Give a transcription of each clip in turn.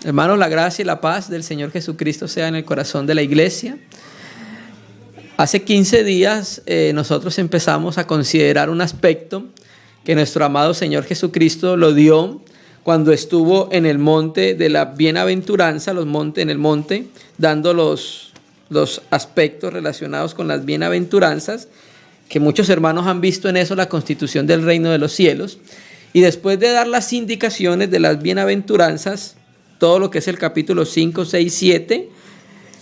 Hermanos, la gracia y la paz del Señor Jesucristo sea en el corazón de la iglesia. Hace 15 días nosotros empezamos a considerar un aspecto que nuestro amado Señor Jesucristo lo dio cuando estuvo en el monte de la bienaventuranza, en el monte, dando los aspectos relacionados con las bienaventuranzas, que muchos hermanos han visto en eso la constitución del reino de los cielos. Y después de dar las indicaciones de las bienaventuranzas, todo lo que es el capítulo 5, 6, 7,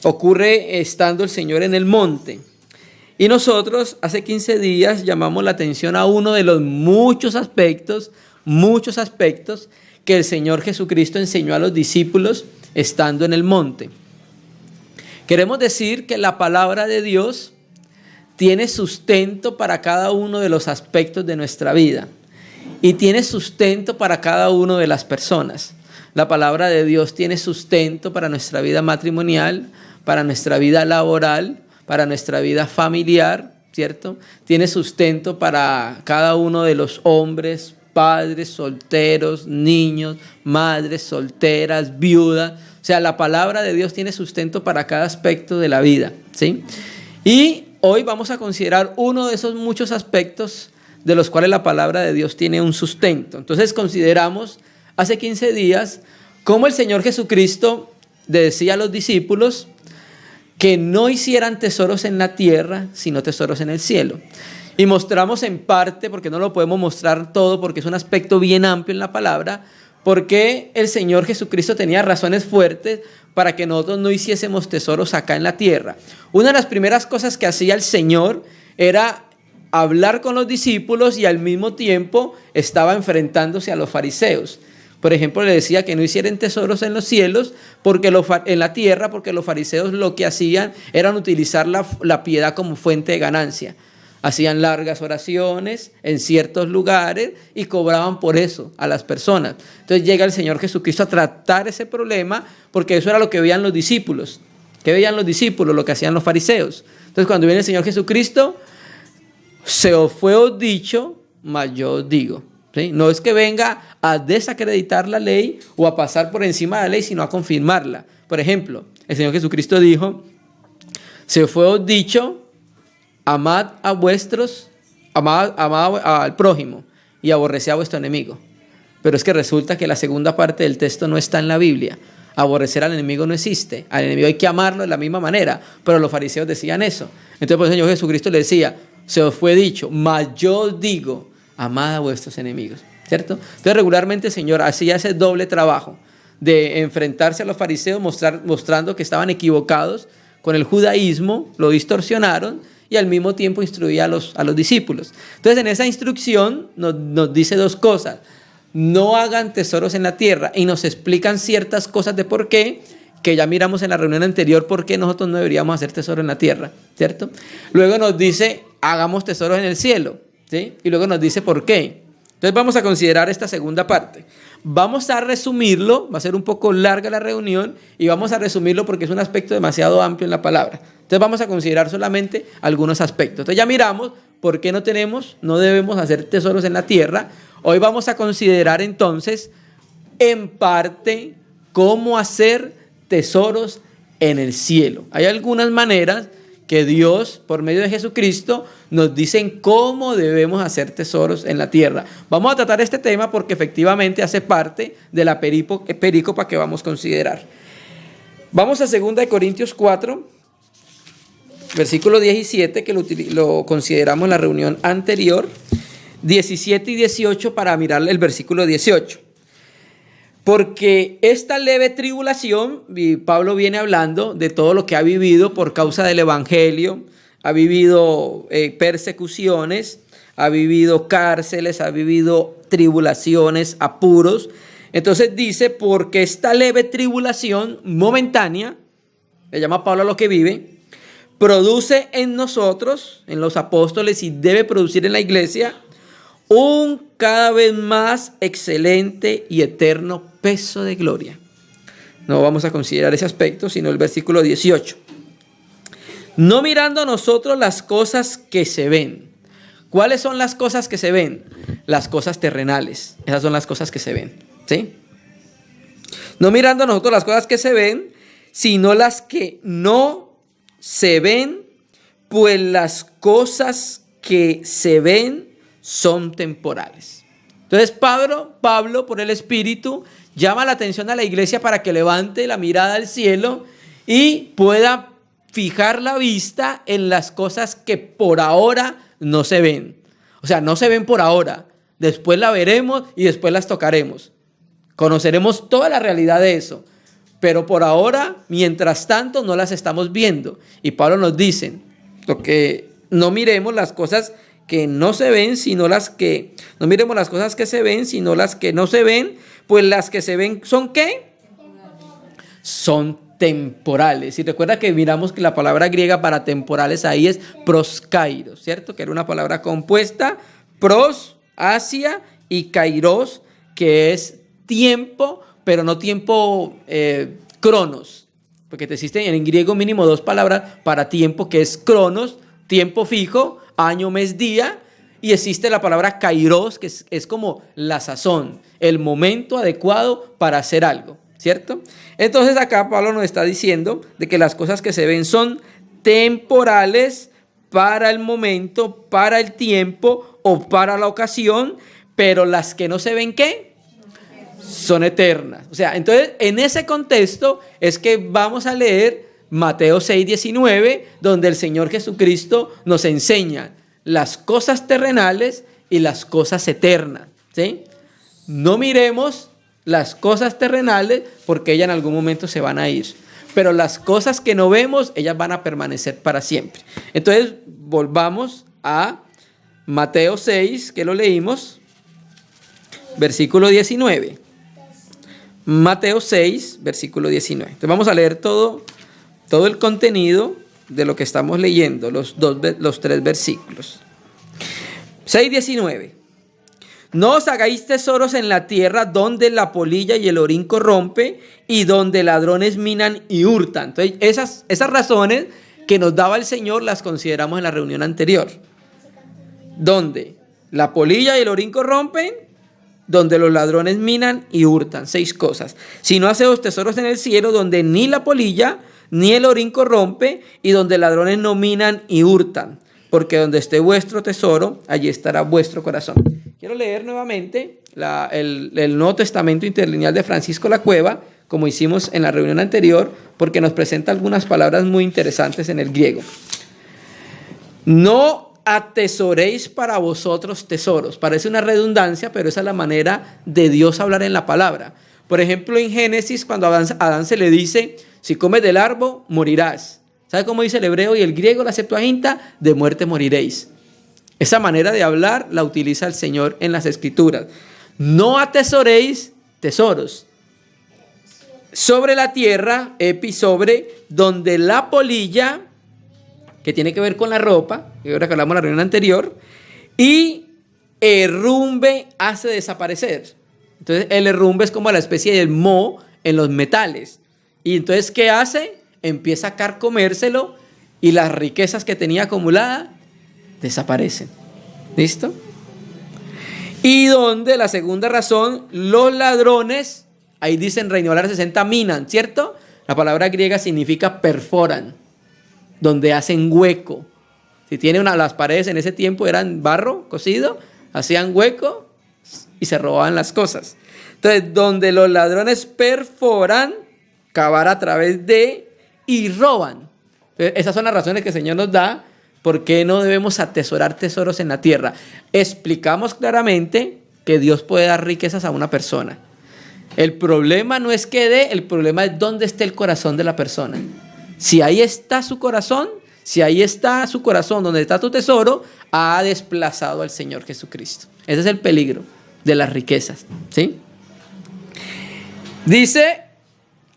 ocurre estando el Señor en el monte. Y nosotros hace 15 días llamamos la atención a uno de los muchos aspectos que el Señor Jesucristo enseñó a los discípulos estando en el monte. Queremos decir que la palabra de Dios tiene sustento para cada uno de los aspectos de nuestra vida y tiene sustento para cada una de las personas. La palabra de Dios tiene sustento para nuestra vida matrimonial, para nuestra vida laboral, para nuestra vida familiar, ¿cierto? Tiene sustento para cada uno de los hombres, padres, solteros, niños, madres, solteras, viudas. O sea, la palabra de Dios tiene sustento para cada aspecto de la vida, ¿sí? Y hoy vamos a considerar uno de esos muchos aspectos de los cuales la palabra de Dios tiene un sustento. Entonces consideramos hace 15 días cómo el Señor Jesucristo decía a los discípulos que no hicieran tesoros en la tierra, sino tesoros en el cielo. Y mostramos en parte, porque no lo podemos mostrar todo, porque es un aspecto bien amplio en la palabra, porque el Señor Jesucristo tenía razones fuertes para que nosotros no hiciésemos tesoros acá en la tierra. Una de las primeras cosas que hacía el Señor era hablar con los discípulos y al mismo tiempo estaba enfrentándose a los fariseos. Por ejemplo, le decía que no hicieran tesoros en los cielos, en la tierra, porque los fariseos lo que hacían era utilizar la piedad como fuente de ganancia. Hacían largas oraciones en ciertos lugares y cobraban por eso a las personas. Entonces llega el Señor Jesucristo a tratar ese problema, porque eso era lo que veían los discípulos. ¿Qué veían los discípulos? Lo que hacían los fariseos. Entonces cuando viene el Señor Jesucristo, se os fue os dicho, mas yo os digo. ¿Sí? No es que venga a desacreditar la ley o a pasar por encima de la ley, sino a confirmarla. Por ejemplo, el Señor Jesucristo dijo, se os fue os dicho, amad al prójimo y aborreced a vuestro enemigo. Pero es que resulta que la segunda parte del texto no está en la Biblia. Aborrecer al enemigo no existe. Al enemigo hay que amarlo de la misma manera. Pero los fariseos decían eso. Entonces por el Señor Jesucristo le decía, se os fue dicho, mas yo os digo, amad a vuestros enemigos, ¿cierto? Entonces regularmente el Señor hacía ese doble trabajo de enfrentarse a los fariseos mostrando que estaban equivocados con el judaísmo, lo distorsionaron y al mismo tiempo instruía a los discípulos. Entonces en esa instrucción nos dice dos cosas: no hagan tesoros en la tierra, y nos explican ciertas cosas de por qué, que ya miramos en la reunión anterior, por qué nosotros no deberíamos hacer tesoro en la tierra, ¿cierto? Luego nos dice, hagamos tesoros en el cielo, ¿sí? Y luego nos dice por qué. Entonces vamos a considerar esta segunda parte. Vamos a resumirlo, va a ser un poco larga la reunión, y vamos a resumirlo porque es un aspecto demasiado amplio en la palabra. Entonces vamos a considerar solamente algunos aspectos. Entonces ya miramos por qué no debemos hacer tesoros en la tierra. Hoy vamos a considerar entonces, en parte, cómo hacer tesoros en el cielo. Hay algunas maneras que Dios, por medio de Jesucristo, nos dicen cómo debemos hacer tesoros en la tierra. Vamos a tratar este tema porque efectivamente hace parte de la perícopa que vamos a considerar. Vamos a 2 Corintios 4, versículo 17, que lo consideramos en la reunión anterior, 17 y 18 para mirar el versículo 18. Porque esta leve tribulación, y Pablo viene hablando de todo lo que ha vivido por causa del evangelio, ha vivido persecuciones, ha vivido cárceles, ha vivido tribulaciones, apuros. Entonces dice, porque esta leve tribulación momentánea, le llama Pablo a lo que vive, produce en nosotros, en los apóstoles, y debe producir en la iglesia, un cada vez más excelente y eterno peso de gloria. No vamos a considerar ese aspecto, sino el versículo 18. No mirando nosotros las cosas que se ven. ¿Cuáles son las cosas que se ven? Las cosas terrenales. Esas son las cosas que se ven, ¿sí? No mirando nosotros las cosas que se ven, sino las que no se ven, pues las cosas que se ven son temporales. Entonces Pablo, por el Espíritu, llama la atención a la iglesia para que levante la mirada al cielo y pueda fijar la vista en las cosas que por ahora no se ven. O sea, no se ven por ahora. Después la veremos y después las tocaremos. Conoceremos toda la realidad de eso. Pero por ahora, mientras tanto, no las estamos viendo. Y Pablo nos dice, lo que no miremos las cosas que no se ven, sino las que... No miremos las cosas que se ven, sino las que no se ven, pues las que se ven ¿son qué? Son temporales. Y recuerda que miramos que la palabra griega para temporales ahí es proskairos, ¿cierto? Que era una palabra compuesta, pros, hacia, y kairos, que es tiempo, pero no tiempo cronos, porque existen en griego mínimo 2 palabras para tiempo, que es cronos, tiempo fijo, año, mes, día, y existe la palabra kairos, que es como la sazón, el momento adecuado para hacer algo, ¿cierto? Entonces acá Pablo nos está diciendo de que las cosas que se ven son temporales para el momento, para el tiempo o para la ocasión, pero las que no se ven, ¿qué? Son eternas. O sea, entonces en ese contexto es que vamos a leer Mateo 6:19, donde el Señor Jesucristo nos enseña las cosas terrenales y las cosas eternas, ¿sí? No miremos las cosas terrenales porque ellas en algún momento se van a ir, pero las cosas que no vemos, ellas van a permanecer para siempre. Entonces volvamos a Mateo 6, que lo leímos, versículo 19. Mateo 6, versículo 19. Entonces vamos a leer todo el contenido de lo que estamos leyendo, los 3 versículos. 6:19. No os hagáis tesoros en la tierra donde la polilla y el orín corrompe y donde ladrones minan y hurtan. Entonces esas razones que nos daba el Señor las consideramos en la reunión anterior. Donde la polilla y el orín corrompen, donde los ladrones minan y hurtan. 6 cosas. Si no hacéis tesoros en el cielo, donde ni la polilla ni el orín corrompe, y donde ladrones no minan y hurtan. Porque donde esté vuestro tesoro, allí estará vuestro corazón. Quiero leer nuevamente el Nuevo Testamento interlineal de Francisco La Cueva, como hicimos en la reunión anterior, porque nos presenta algunas palabras muy interesantes en el griego. No atesoréis para vosotros tesoros. Parece una redundancia, pero esa es la manera de Dios hablar en la palabra. Por ejemplo, en Génesis, cuando a Adán se le dice, si comes del árbol, morirás. ¿Sabe cómo dice el hebreo y el griego, la Septuaginta? De muerte moriréis. Esa manera de hablar la utiliza el Señor en las Escrituras. No atesoréis tesoros sobre la tierra, sobre donde la polilla, que tiene que ver con la ropa, que ahora que hablamos en la reunión anterior, y herrumbe hace desaparecer. Entonces el herrumbe es como la especie del moho en los metales. Y entonces, ¿qué hace? Empieza a carcomérselo y las riquezas que tenía acumuladas desaparecen. ¿Listo? Y donde la segunda razón, los ladrones, ahí dicen Reina Valera 60, minan, ¿cierto? La palabra griega significa perforan, donde hacen hueco. Si tiene las paredes en ese tiempo eran barro cocido, hacían hueco y se robaban las cosas. Entonces, donde los ladrones perforan, cavar a través de y roban. Entonces, esas son las razones que el Señor nos da por qué no debemos atesorar tesoros en la tierra. Explicamos claramente que Dios puede dar riquezas a una persona. El problema no es que dé, el problema es dónde está el corazón de la persona. Si ahí está su corazón, donde está tu tesoro, ha desplazado al Señor Jesucristo. Ese es el peligro de las riquezas, ¿sí? Dice,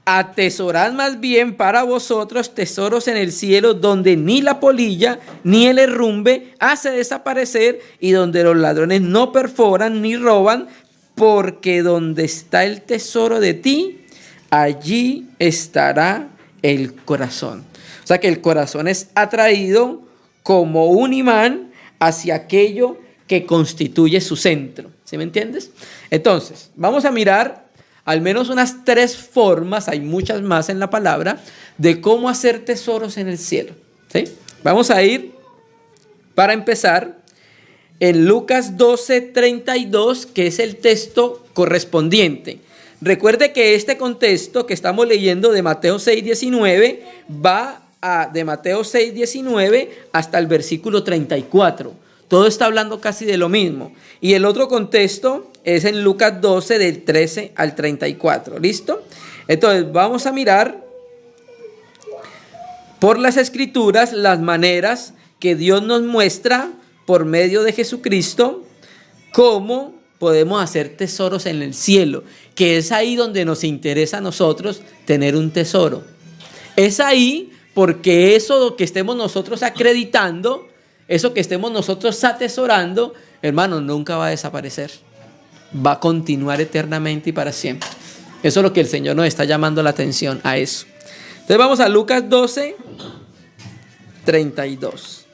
atesorad más bien para vosotros tesoros en el cielo, donde ni la polilla ni el herrumbe hace desaparecer, y donde los ladrones no perforan ni roban, porque donde está el tesoro de ti, allí estará el corazón. O sea que el corazón es atraído como un imán hacia aquello que constituye su centro. ¿Sí me entiendes? Entonces, vamos a mirar al menos unas 3 formas, hay muchas más en la palabra, de cómo hacer tesoros en el cielo. ¿Sí? Vamos a ir, para empezar, en Lucas 12:32, que es el texto correspondiente. Recuerde que este contexto que estamos leyendo de Mateo 6:19 va de Mateo 6:19 hasta el versículo 34. Todo está hablando casi de lo mismo. Y el otro contexto es en Lucas 12 del 13 al 34. ¿Listo? Entonces vamos a mirar por las Escrituras las maneras que Dios nos muestra por medio de Jesucristo cómo podemos hacer tesoros en el cielo, que es ahí donde nos interesa a nosotros tener un tesoro. Es ahí porque eso que estemos nosotros acreditando, eso que estemos nosotros atesorando, hermano, nunca va a desaparecer. Va a continuar eternamente y para siempre. Eso es lo que el Señor nos está llamando la atención a eso. Entonces vamos a Lucas 12:32.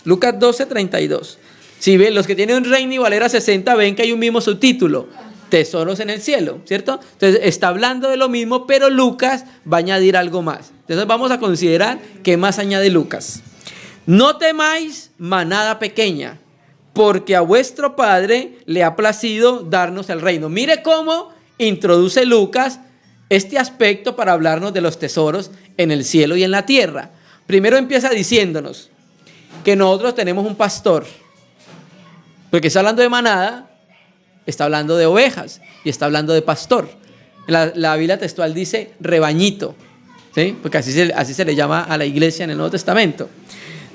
Lucas 12:32. Si ven, los que tienen un Reina y Valera 60 ven que hay un mismo subtítulo, tesoros en el cielo, ¿cierto? Entonces está hablando de lo mismo, pero Lucas va a añadir algo más. Entonces vamos a considerar qué más añade Lucas. No temáis, manada pequeña, porque a vuestro Padre le ha placido darnos el reino. Mire cómo introduce Lucas este aspecto para hablarnos de los tesoros en el cielo y en la tierra. Primero empieza diciéndonos que nosotros tenemos un pastor, porque está hablando de manada, está hablando de ovejas y está hablando de pastor. La Biblia textual dice rebañito, ¿sí? Porque así se le llama a la iglesia en el Nuevo Testamento.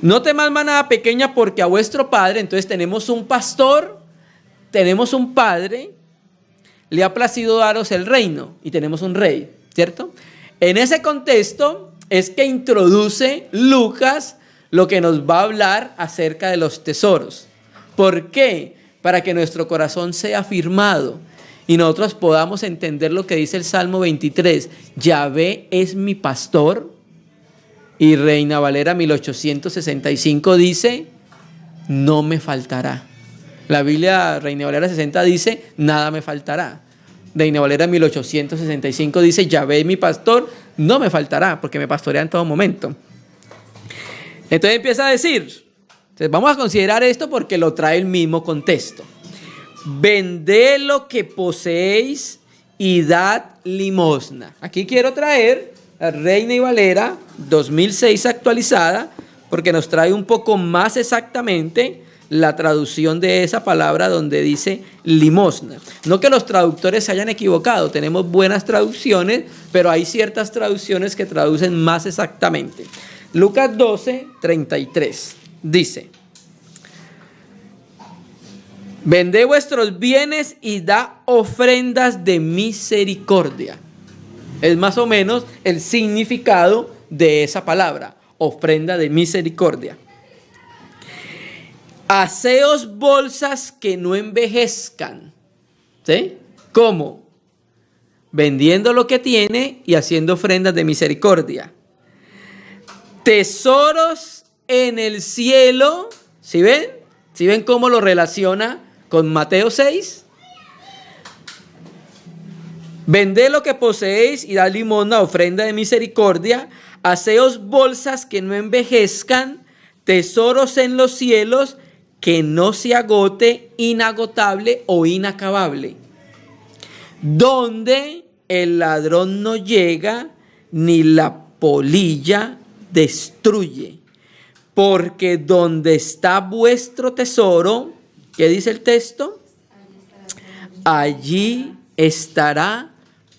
No temas, manada pequeña, porque a vuestro Padre, entonces tenemos un pastor, tenemos un padre, le ha placido daros el reino y tenemos un rey, ¿cierto? En ese contexto es que introduce Lucas lo que nos va a hablar acerca de los tesoros. ¿Por qué? Para que nuestro corazón sea afirmado y nosotros podamos entender lo que dice el Salmo 23. Yahvé es mi pastor. Y Reina Valera 1865 dice, no me faltará. La Biblia Reina Valera 60 dice, nada me faltará. Reina Valera 1865 dice, Yahvé es mi pastor, no me faltará, porque me pastorea en todo momento. Entonces empieza a decir, entonces vamos a considerar esto porque lo trae el mismo contexto. Vended lo que poseéis y dad limosna. Aquí quiero traer la Reina y Valera 2006 actualizada, porque nos trae un poco más exactamente la traducción de esa palabra donde dice limosna. No que los traductores se hayan equivocado, tenemos buenas traducciones, pero hay ciertas traducciones que traducen más exactamente. Lucas 12:33 dice, vended vuestros bienes y da ofrendas de misericordia. Es más o menos el significado de esa palabra, ofrenda de misericordia. Haceos bolsas que no envejezcan. ¿Sí? ¿Cómo? Vendiendo lo que tiene y haciendo ofrendas de misericordia. Tesoros en el cielo. ¿Sí ven? ¿Sí ven cómo lo relaciona con Mateo 6? Vended lo que poseéis y dad limosna, ofrenda de misericordia. Haceos bolsas que no envejezcan, tesoros en los cielos, que no se agote, inagotable o inacabable, donde el ladrón no llega ni la polilla destruye. Porque donde está vuestro tesoro, ¿qué dice el texto? Allí estará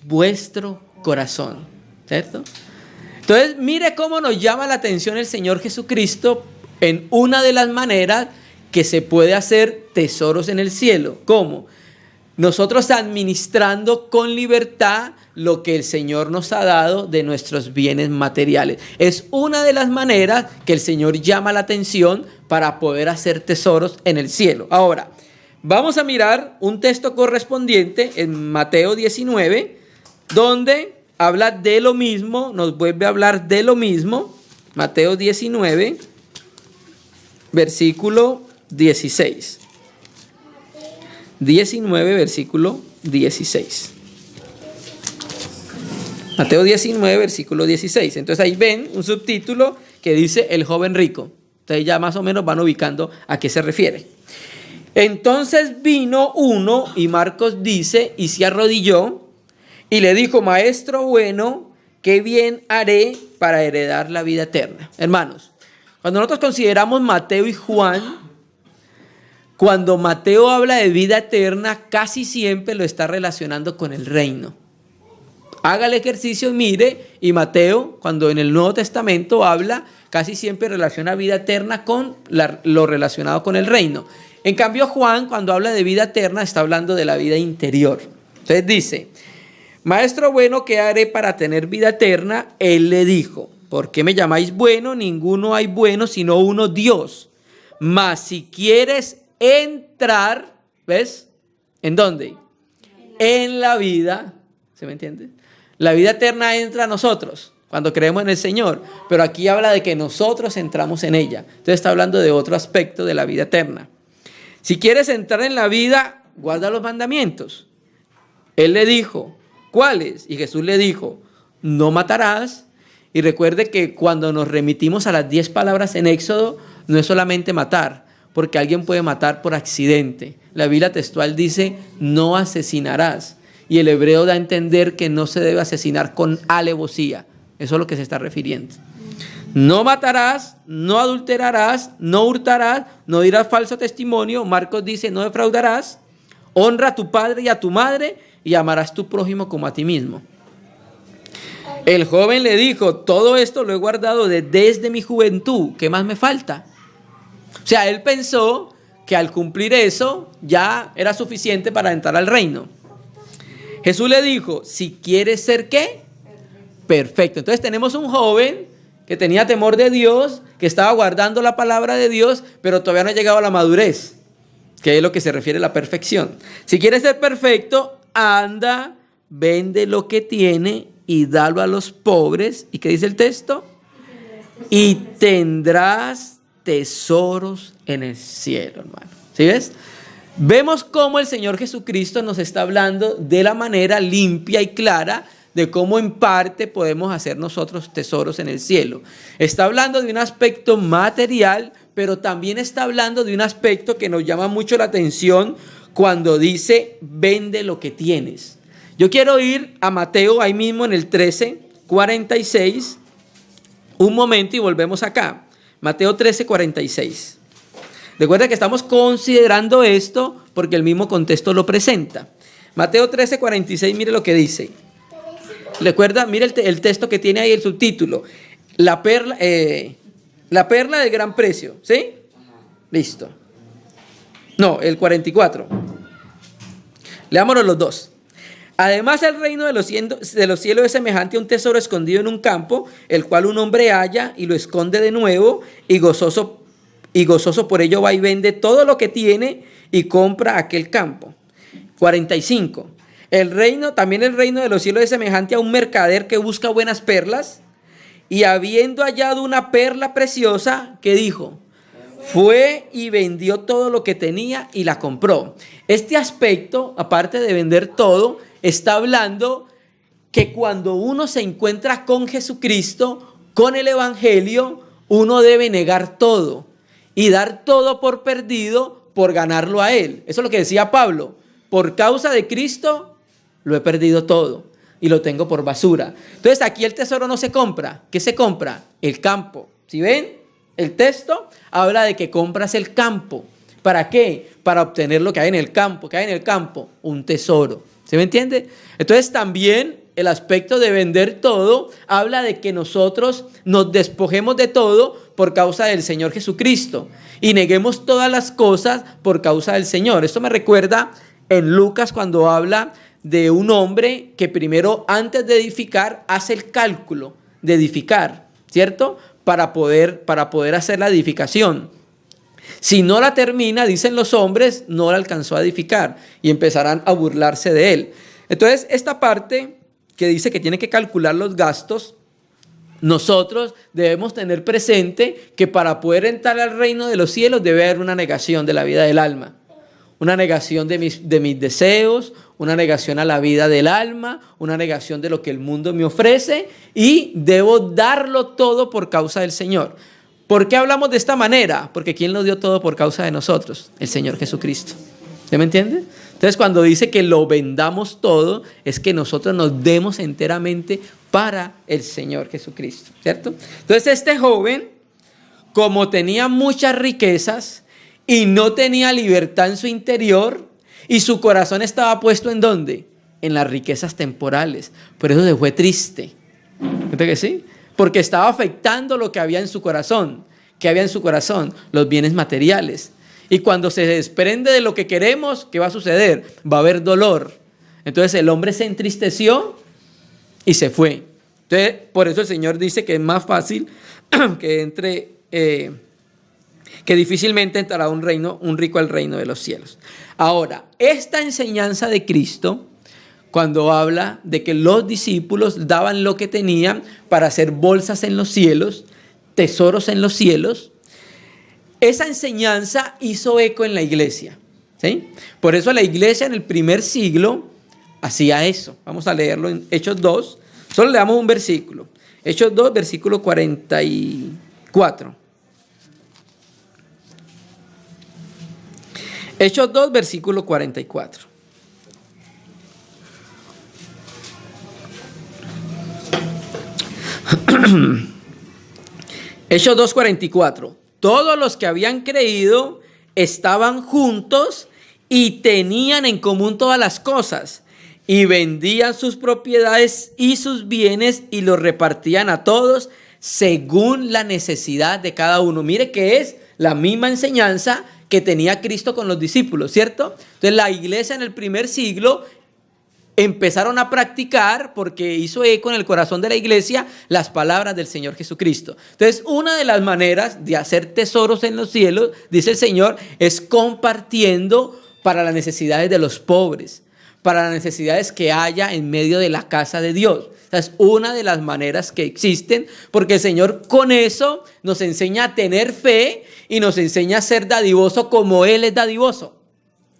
vuestro corazón, ¿cierto? Entonces, mire cómo nos llama la atención el Señor Jesucristo en una de las maneras que se puede hacer tesoros en el cielo. ¿Cómo? Nosotros administrando con libertad lo que el Señor nos ha dado de nuestros bienes materiales. Es una de las maneras que el Señor llama la atención para poder hacer tesoros en el cielo. Ahora, vamos a mirar un texto correspondiente en Mateo 19, donde habla de lo mismo, nos vuelve a hablar de lo mismo. Mateo 19, versículo 16. 19, versículo 16. Mateo 19, versículo 16. Entonces ahí ven un subtítulo que dice el joven rico. Entonces ya más o menos van ubicando a qué se refiere. Entonces vino uno, y Marcos dice, y se arrodilló, y le dijo: Maestro bueno, ¿qué bien haré para heredar la vida eterna? Hermanos, cuando nosotros consideramos Mateo y Juan, cuando Mateo habla de vida eterna, casi siempre lo está relacionando con el reino. Haga el ejercicio y mire, y Mateo, cuando en el Nuevo Testamento habla, casi siempre relaciona vida eterna con lo relacionado con el reino. En cambio, Juan, cuando habla de vida eterna, está hablando de la vida interior. Entonces dice: Maestro bueno, ¿qué haré para tener vida eterna? Él le dijo: ¿por qué me llamáis bueno? Ninguno hay bueno, sino uno, Dios. Mas si quieres entrar, ¿ves? ¿En dónde? En la vida. ¿Se me entiende? La vida eterna entra a nosotros cuando creemos en el Señor, pero aquí habla de que nosotros entramos en ella. Entonces está hablando de otro aspecto de la vida eterna. Si quieres entrar en la vida, guarda los mandamientos. Él le dijo: ¿cuáles? Y Jesús le dijo: no matarás. Y recuerde que cuando nos remitimos a las 10 palabras en Éxodo, no es solamente matar, porque alguien puede matar por accidente. La Biblia textual dice: no asesinarás. Y el hebreo da a entender que no se debe asesinar con alevosía. Eso es lo que se está refiriendo. No matarás, no adulterarás, no hurtarás, no dirás falso testimonio. Marcos dice: no defraudarás. Honra a tu padre y a tu madre, y amarás a tu prójimo como a ti mismo. El joven le dijo: todo esto lo he guardado desde mi juventud. ¿Qué más me falta? O sea, él pensó que al cumplir eso ya era suficiente para entrar al reino. Jesús le dijo: si quieres ser ¿qué? Perfecto. Entonces tenemos un joven que tenía temor de Dios, que estaba guardando la palabra de Dios, pero todavía no ha llegado a la madurez, que es lo que se refiere a la perfección. Si quieres ser perfecto, anda, vende lo que tiene y dalo a los pobres. ¿Y qué dice el texto? Y tendrás tesoros en el cielo, hermano. ¿Sí ves? Vemos cómo el Señor Jesucristo nos está hablando de la manera limpia y clara de cómo en parte podemos hacer nosotros tesoros en el cielo. Está hablando de un aspecto material, pero también está hablando de un aspecto que nos llama mucho la atención cuando dice: vende lo que tienes. Yo quiero ir a Mateo, ahí mismo en el 13:46, un momento, y volvemos acá. Mateo 13:46. Recuerda que estamos considerando esto porque el mismo contexto lo presenta. Mateo 13:46, mire lo que dice. Recuerda, mire el texto que tiene ahí el subtítulo. La perla del gran precio, ¿sí? Listo. No, el 44. Leámonos los dos. Además, el reino de los cielos es semejante a un tesoro escondido en un campo, el cual un hombre halla y lo esconde de nuevo, y gozoso por ello va y vende todo lo que tiene y compra aquel campo. 45. También el reino de los cielos es semejante a un mercader que busca buenas perlas, y habiendo hallado una perla preciosa, ¿qué dijo? Fue y vendió todo lo que tenía y la compró. Este aspecto, aparte de vender todo, está hablando que cuando uno se encuentra con Jesucristo, con el Evangelio, uno debe negar todo y dar todo por perdido por ganarlo a Él. Eso es lo que decía Pablo: por causa de Cristo lo he perdido todo y lo tengo por basura. Entonces aquí el tesoro no se compra. ¿Qué se compra? El campo. ¿Sí ven? El texto habla de que compras el campo. ¿Para qué? Para obtener lo que hay en el campo. ¿Qué hay en el campo? Un tesoro. ¿Se me entiende? Entonces también el aspecto de vender todo habla de que nosotros nos despojemos de todo por causa del Señor Jesucristo y neguemos todas las cosas por causa del Señor. Esto me recuerda en Lucas cuando habla de un hombre que primero, antes de edificar, hace el cálculo de edificar, ¿cierto? Para poder hacer la edificación. Si no la termina, dicen los hombres, no la alcanzó a edificar y empezarán a burlarse de él. Entonces, esta parte que dice que tiene que calcular los gastos, nosotros debemos tener presente que para poder entrar al reino de los cielos debe haber una negación de la vida del alma, una negación de mis deseos, una negación a la vida del alma, una negación de lo que el mundo me ofrece y debo darlo todo por causa del Señor. ¿Por qué hablamos de esta manera? Porque ¿quién lo dio todo por causa de nosotros? El Señor Jesucristo. ¿Se me entiende? Entonces cuando dice que lo vendamos todo, es que nosotros nos demos enteramente para el Señor Jesucristo, ¿cierto? Entonces este joven, como tenía muchas riquezas y no tenía libertad en su interior, y su corazón estaba puesto ¿en dónde? En las riquezas temporales. Por eso se fue triste. ¿Entiende que sí? Porque estaba afectando lo que había en su corazón. ¿Qué había en su corazón? Los bienes materiales. Y cuando se desprende de lo que queremos, ¿qué va a suceder? Va a haber dolor. Entonces el hombre se entristeció y se fue. Entonces, por eso el Señor dice que es más fácil que entre, que difícilmente entrará un rico al reino de los cielos. Ahora, esta enseñanza de Cristo, cuando habla de que los discípulos daban lo que tenían para hacer bolsas en los cielos, tesoros en los cielos, esa enseñanza hizo eco en la iglesia, ¿sí? Por eso la iglesia en el primer siglo hacía eso. Vamos a leerlo en Hechos 2. Solo le damos un versículo. Hechos 2, versículo 44. Hechos 2, versículo 44. Hechos 2, 44. Todos los que habían creído estaban juntos y tenían en común todas las cosas, y vendían sus propiedades y sus bienes y los repartían a todos según la necesidad de cada uno. Mire que es la misma enseñanza que tenía Cristo con los discípulos, ¿cierto? Entonces la iglesia en el primer siglo empezaron a practicar, porque hizo eco en el corazón de la iglesia, las palabras del Señor Jesucristo. Entonces, una de las maneras de hacer tesoros en los cielos, dice el Señor, es compartiendo para las necesidades de los pobres, para las necesidades que haya en medio de la casa de Dios. Esa es una de las maneras que existen, porque el Señor con eso nos enseña a tener fe y nos enseña a ser dadivoso como Él es dadivoso.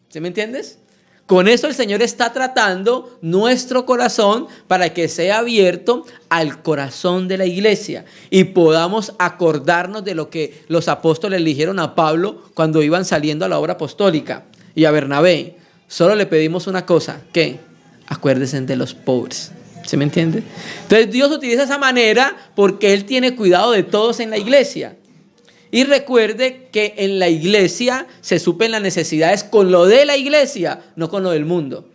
¿Sí me entiendes? Con eso el Señor está tratando nuestro corazón para que sea abierto al corazón de la iglesia y podamos acordarnos de lo que los apóstoles le dijeron a Pablo cuando iban saliendo a la obra apostólica y a Bernabé. Solo le pedimos una cosa, ¿qué? Acuérdense de los pobres. ¿Se me entiende? Entonces Dios utiliza esa manera porque Él tiene cuidado de todos en la iglesia. Y recuerde que en la iglesia se suplen las necesidades con lo de la iglesia, no con lo del mundo.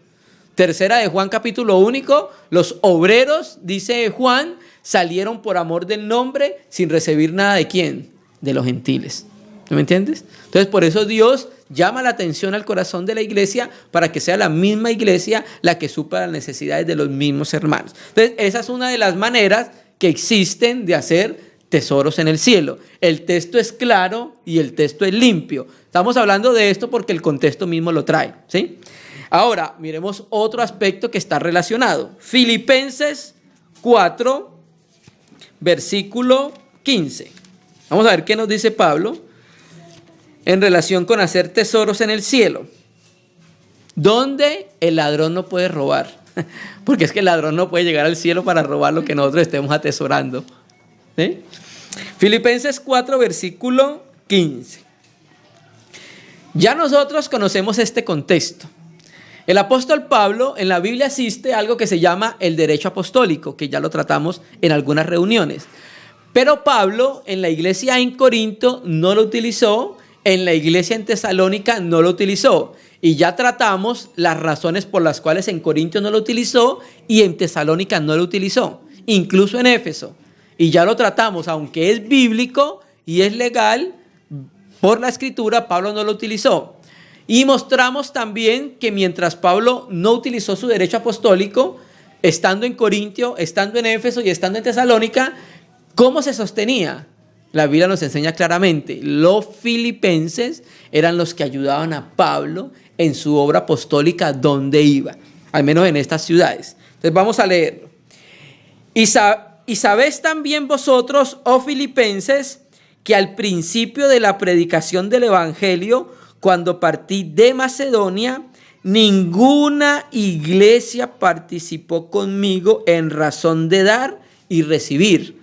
Tercera de Juan capítulo 1, los obreros, dice Juan, salieron por amor del nombre sin recibir nada de ¿quién? De los gentiles. ¿Me entiendes? Entonces por eso Dios llama la atención al corazón de la iglesia para que sea la misma iglesia la que supla las necesidades de los mismos hermanos. Entonces esa es una de las maneras que existen de hacer tesoros en el cielo. El texto es claro y el texto es limpio. Estamos hablando de esto porque el contexto mismo lo trae, ¿sí? Ahora, miremos otro aspecto que está relacionado. Filipenses 4, versículo 15. Vamos a ver qué nos dice Pablo en relación con hacer tesoros en el cielo, donde el ladrón no puede robar. Porque es que el ladrón no puede llegar al cielo para robar lo que nosotros estemos atesorando. ¿Sí? Filipenses 4, versículo 15. Ya nosotros conocemos este contexto. El apóstol Pablo, en la Biblia existe algo que se llama el derecho apostólico, que ya lo tratamos en algunas reuniones. Pero Pablo en la iglesia en Corinto no lo utilizó, en la iglesia en Tesalónica no lo utilizó. Y ya tratamos las razones por las cuales en Corinto no lo utilizó y en Tesalónica no lo utilizó, incluso en Éfeso. Y ya lo tratamos, aunque es bíblico y es legal, por la escritura Pablo no lo utilizó. Y mostramos también que mientras Pablo no utilizó su derecho apostólico, estando en Corintio, estando en Éfeso y estando en Tesalónica, ¿cómo se sostenía? La Biblia nos enseña claramente, los filipenses eran los que ayudaban a Pablo en su obra apostólica donde iba, al menos en estas ciudades. Entonces vamos a leerlo. Y sabéis también vosotros, oh filipenses, que al principio de la predicación del evangelio, cuando partí de Macedonia, ninguna iglesia participó conmigo en razón de dar y recibir.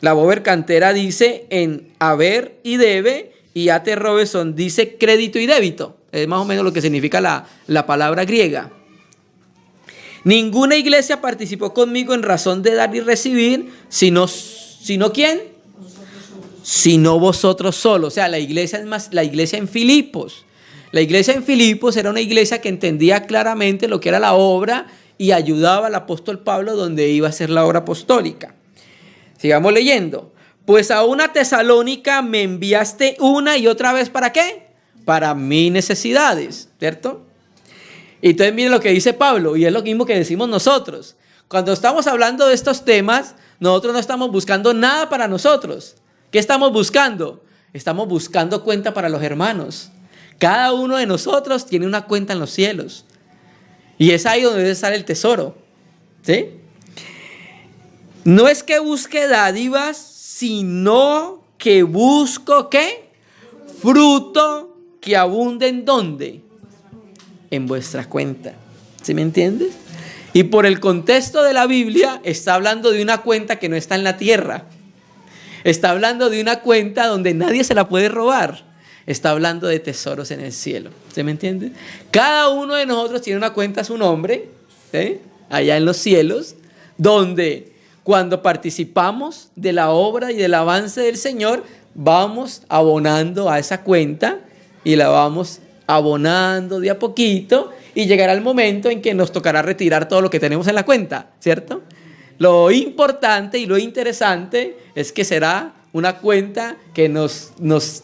La Bober Cantera dice en haber y debe, y A.T. Robertson dice crédito y débito. Es más o menos lo que significa la palabra griega. Ninguna iglesia participó conmigo en razón de dar y recibir, sino ¿quién? Sino vosotros solos. O sea, la iglesia es más, la iglesia en Filipos. La iglesia en Filipos era una iglesia que entendía claramente lo que era la obra y ayudaba al apóstol Pablo donde iba a ser la obra apostólica. Sigamos leyendo. Pues a una Tesalónica me enviaste una y otra vez, ¿para qué? Para mis necesidades, ¿cierto? Y entonces miren lo que dice Pablo, y es lo mismo que decimos nosotros. Cuando estamos hablando de estos temas, nosotros no estamos buscando nada para nosotros. ¿Qué estamos buscando? Estamos buscando cuenta para los hermanos. Cada uno de nosotros tiene una cuenta en los cielos. Y es ahí donde debe estar el tesoro. ¿Sí? No es que busque dádivas, sino que busco, ¿qué? Fruto que abunde ¿en dónde? En vuestra cuenta. ¿Sí me entiendes? Y por el contexto de la Biblia está hablando de una cuenta que no está en la tierra. Está hablando de una cuenta donde nadie se la puede robar. Está hablando de tesoros en el cielo. ¿Sí me entiende? Cada uno de nosotros tiene una cuenta a su nombre, ¿sí? Allá en los cielos, donde cuando participamos de la obra y del avance del Señor, vamos abonando a esa cuenta y la vamos abonando de a poquito y llegará el momento en que nos tocará retirar todo lo que tenemos en la cuenta, ¿cierto? Lo importante y lo interesante es que será una cuenta que nos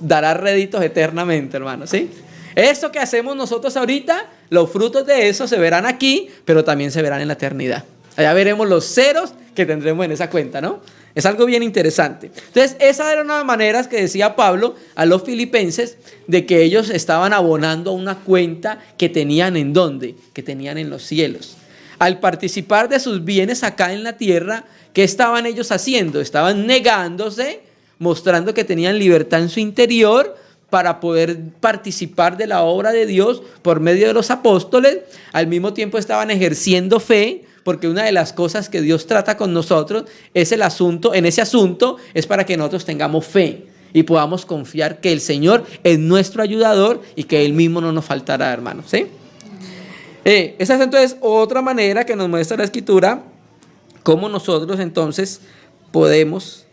dará réditos eternamente, hermanos, ¿sí? Esto que hacemos nosotros ahorita, los frutos de eso se verán aquí, pero también se verán en la eternidad. Allá veremos los ceros que tendremos en esa cuenta, ¿no? Es algo bien interesante. Entonces, esa era una de las maneras que decía Pablo a los filipenses de que ellos estaban abonando a una cuenta que tenían ¿en dónde? Que tenían en los cielos. Al participar de sus bienes acá en la tierra, ¿qué estaban ellos haciendo? Estaban negándose, mostrando que tenían libertad en su interior para poder participar de la obra de Dios por medio de los apóstoles. Al mismo tiempo estaban ejerciendo fe, porque una de las cosas que Dios trata con nosotros es el asunto, en ese asunto es para que nosotros tengamos fe y podamos confiar que el Señor es nuestro ayudador y que Él mismo no nos faltará, hermanos, ¿sí? Esa es entonces otra manera que nos muestra la Escritura, cómo nosotros entonces podemos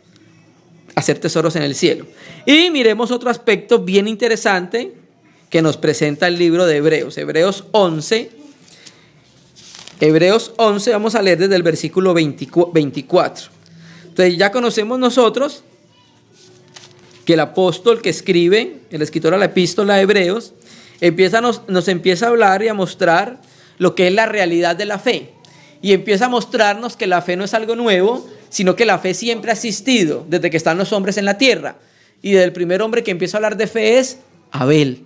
hacer tesoros en el cielo. Y miremos otro aspecto bien interesante que nos presenta el libro de Hebreos. Hebreos 11, vamos a leer desde el versículo 24. Entonces ya conocemos nosotros que el apóstol que escribe, el escritor a la epístola de Hebreos, nos empieza a hablar y a mostrar lo que es la realidad de la fe. Y empieza a mostrarnos que la fe no es algo nuevo, sino que la fe siempre ha existido desde que están los hombres en la tierra. Y el primer hombre que empieza a hablar de fe es Abel.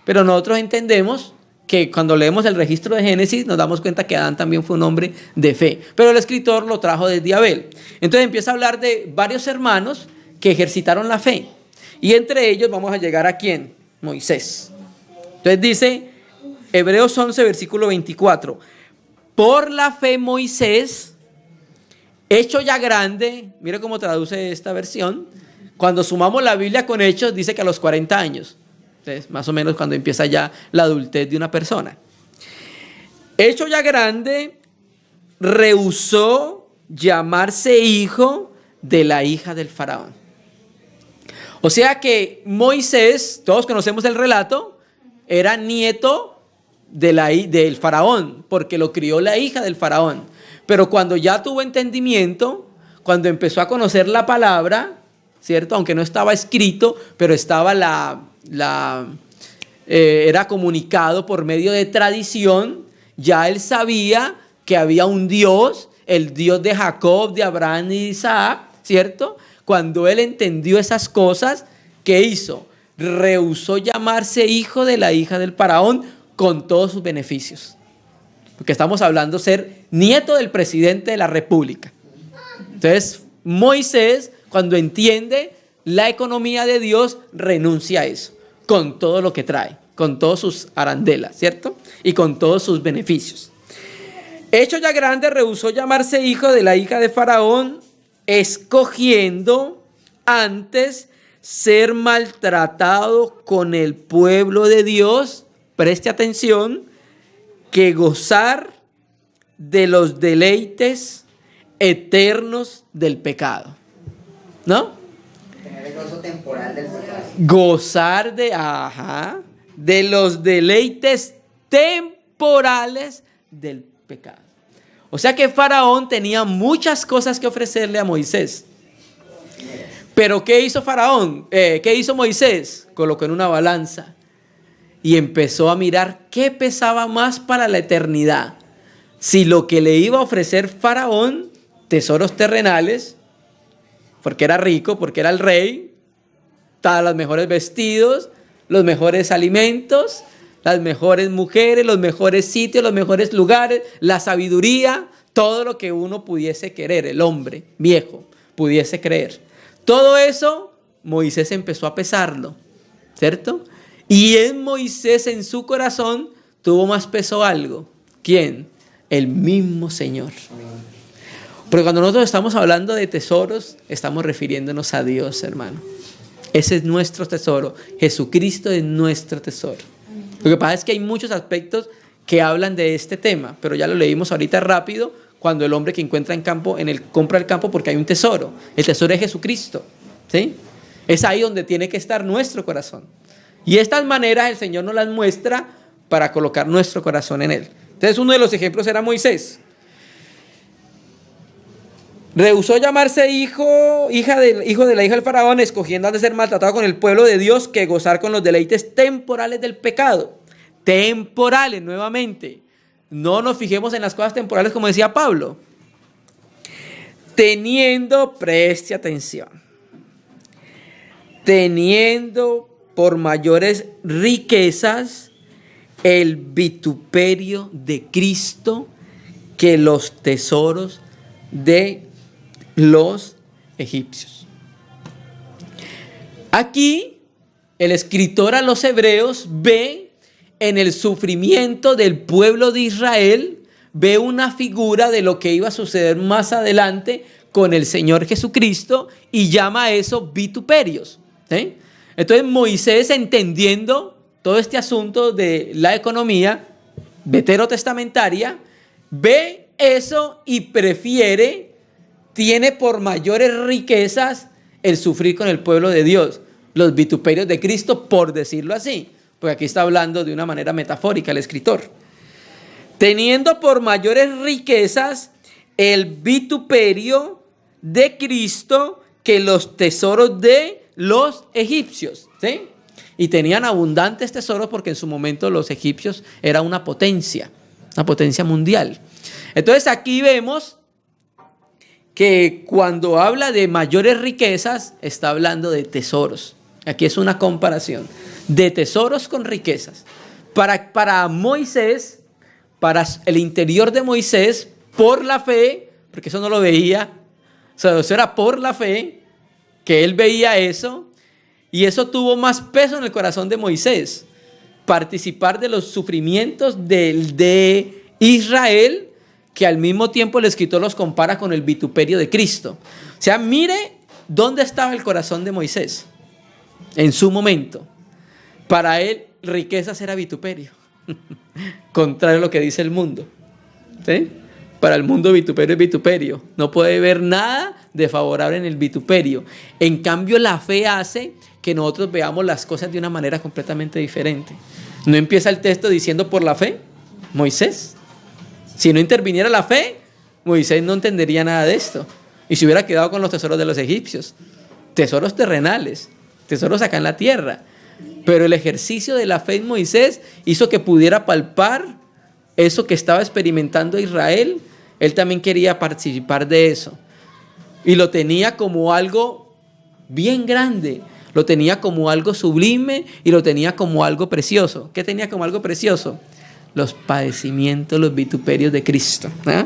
Pero nosotros entendemos que cuando leemos el registro de Génesis nos damos cuenta que Adán también fue un hombre de fe. Pero el escritor lo trajo desde Abel. Entonces empieza a hablar de varios hermanos que ejercitaron la fe. Y entre ellos vamos a llegar a ¿quién? Moisés. Entonces dice Hebreos 11, versículo 24. Por la fe Moisés, hecho ya grande, mire cómo traduce esta versión, cuando sumamos la Biblia con hechos, dice que a los 40 años. Entonces, más o menos cuando empieza ya la adultez de una persona. Hecho ya grande, rehusó llamarse hijo de la hija del faraón. O sea que Moisés, todos conocemos el relato, era nieto del faraón, porque lo crió la hija del faraón. Pero cuando ya tuvo entendimiento, cuando empezó a conocer la palabra, ¿cierto? Aunque no estaba escrito, pero estaba era comunicado por medio de tradición, ya él sabía que había un Dios, el Dios de Jacob, de Abraham y de Isaac, ¿cierto? Cuando él entendió esas cosas, ¿qué hizo? Rehusó llamarse hijo de la hija del faraón con todos sus beneficios. Porque estamos hablando ser nieto del presidente de la República. Entonces, Moisés, cuando entiende la economía de Dios, renuncia a eso, con todo lo que trae. con todos sus arandelas, ¿cierto? Y con todos sus beneficios. Hecho ya grande, rehusó llamarse hijo de la hija de Faraón, escogiendo antes ser maltratado con el pueblo de Dios, preste atención, que gozar de los deleites eternos del pecado. ¿No? Tener el gozo temporal del pecado. Gozar de los deleites temporales del pecado. O sea que Faraón tenía muchas cosas que ofrecerle a Moisés. Pero ¿qué hizo Faraón? ¿Qué hizo Moisés? Colocó en una balanza y empezó a mirar qué pesaba más para la eternidad. Si lo que le iba a ofrecer Faraón, tesoros terrenales, porque era rico, porque era el rey, los mejores vestidos, los mejores alimentos, las mejores mujeres, los mejores sitios, los mejores lugares, la sabiduría, todo lo que uno pudiese querer, el hombre viejo pudiese creer. Todo eso, Moisés empezó a pesarlo, ¿cierto? Y en Moisés, en su corazón, tuvo más peso algo. ¿Quién? El mismo Señor. Porque cuando nosotros estamos hablando de tesoros, estamos refiriéndonos a Dios, hermano. Ese es nuestro tesoro. Jesucristo es nuestro tesoro. Lo que pasa es que hay muchos aspectos que hablan de este tema, pero ya lo leímos ahorita rápido, cuando el hombre que encuentra en campo, compra el campo porque hay un tesoro. El tesoro es Jesucristo, ¿sí? Es ahí donde tiene que estar nuestro corazón. Y estas maneras el Señor nos las muestra para colocar nuestro corazón en Él. Entonces uno de los ejemplos era Moisés. Rehusó llamarse hijo de la hija del faraón, escogiendo de ser maltratado con el pueblo de Dios que gozar con los deleites temporales del pecado. Temporales, nuevamente. No nos fijemos en las cosas temporales como decía Pablo. Preste atención, teniendo por mayores riquezas el vituperio de Cristo que los tesoros de los egipcios. Aquí el escritor a los hebreos ve en el sufrimiento del pueblo de Israel, ve una figura de lo que iba a suceder más adelante con el Señor Jesucristo y llama a eso vituperios, ¿sí? Entonces Moisés, entendiendo todo este asunto de la economía veterotestamentaria, ve eso y tiene por mayores riquezas el sufrir con el pueblo de Dios, los vituperios de Cristo, por decirlo así, porque aquí está hablando de una manera metafórica el escritor. Teniendo por mayores riquezas el vituperio de Cristo que los tesoros de los egipcios, ¿sí? Y tenían abundantes tesoros porque en su momento los egipcios eran una potencia mundial. Entonces aquí vemos que cuando habla de mayores riquezas, está hablando de tesoros. Aquí es una comparación de tesoros con riquezas. Para Moisés, para el interior de Moisés, por la fe, porque eso no lo veía, o sea, eso era por la fe, que él veía eso, y eso tuvo más peso en el corazón de Moisés, participar de los sufrimientos de Israel, que al mismo tiempo el escritor los compara con el vituperio de Cristo. O sea, mire dónde estaba el corazón de Moisés en su momento. Para él, riquezas era vituperio, contrario a lo que dice el mundo, ¿sí? Para el mundo vituperio es vituperio, no puede ver nada de favorable en el vituperio. En cambio, la fe hace que nosotros veamos las cosas de una manera completamente diferente. No empieza el texto diciendo por la fe, Moisés. Si no interviniera la fe, Moisés no entendería nada de esto. Y se hubiera quedado con los tesoros de los egipcios. Tesoros terrenales, tesoros acá en la tierra. Pero el ejercicio de la fe en Moisés hizo que pudiera palpar eso que estaba experimentando Israel. Él también quería participar de eso. Y lo tenía como algo bien grande. Lo tenía como algo sublime y lo tenía como algo precioso. ¿Qué tenía como algo precioso? Los padecimientos, los vituperios de Cristo. ¿Eh?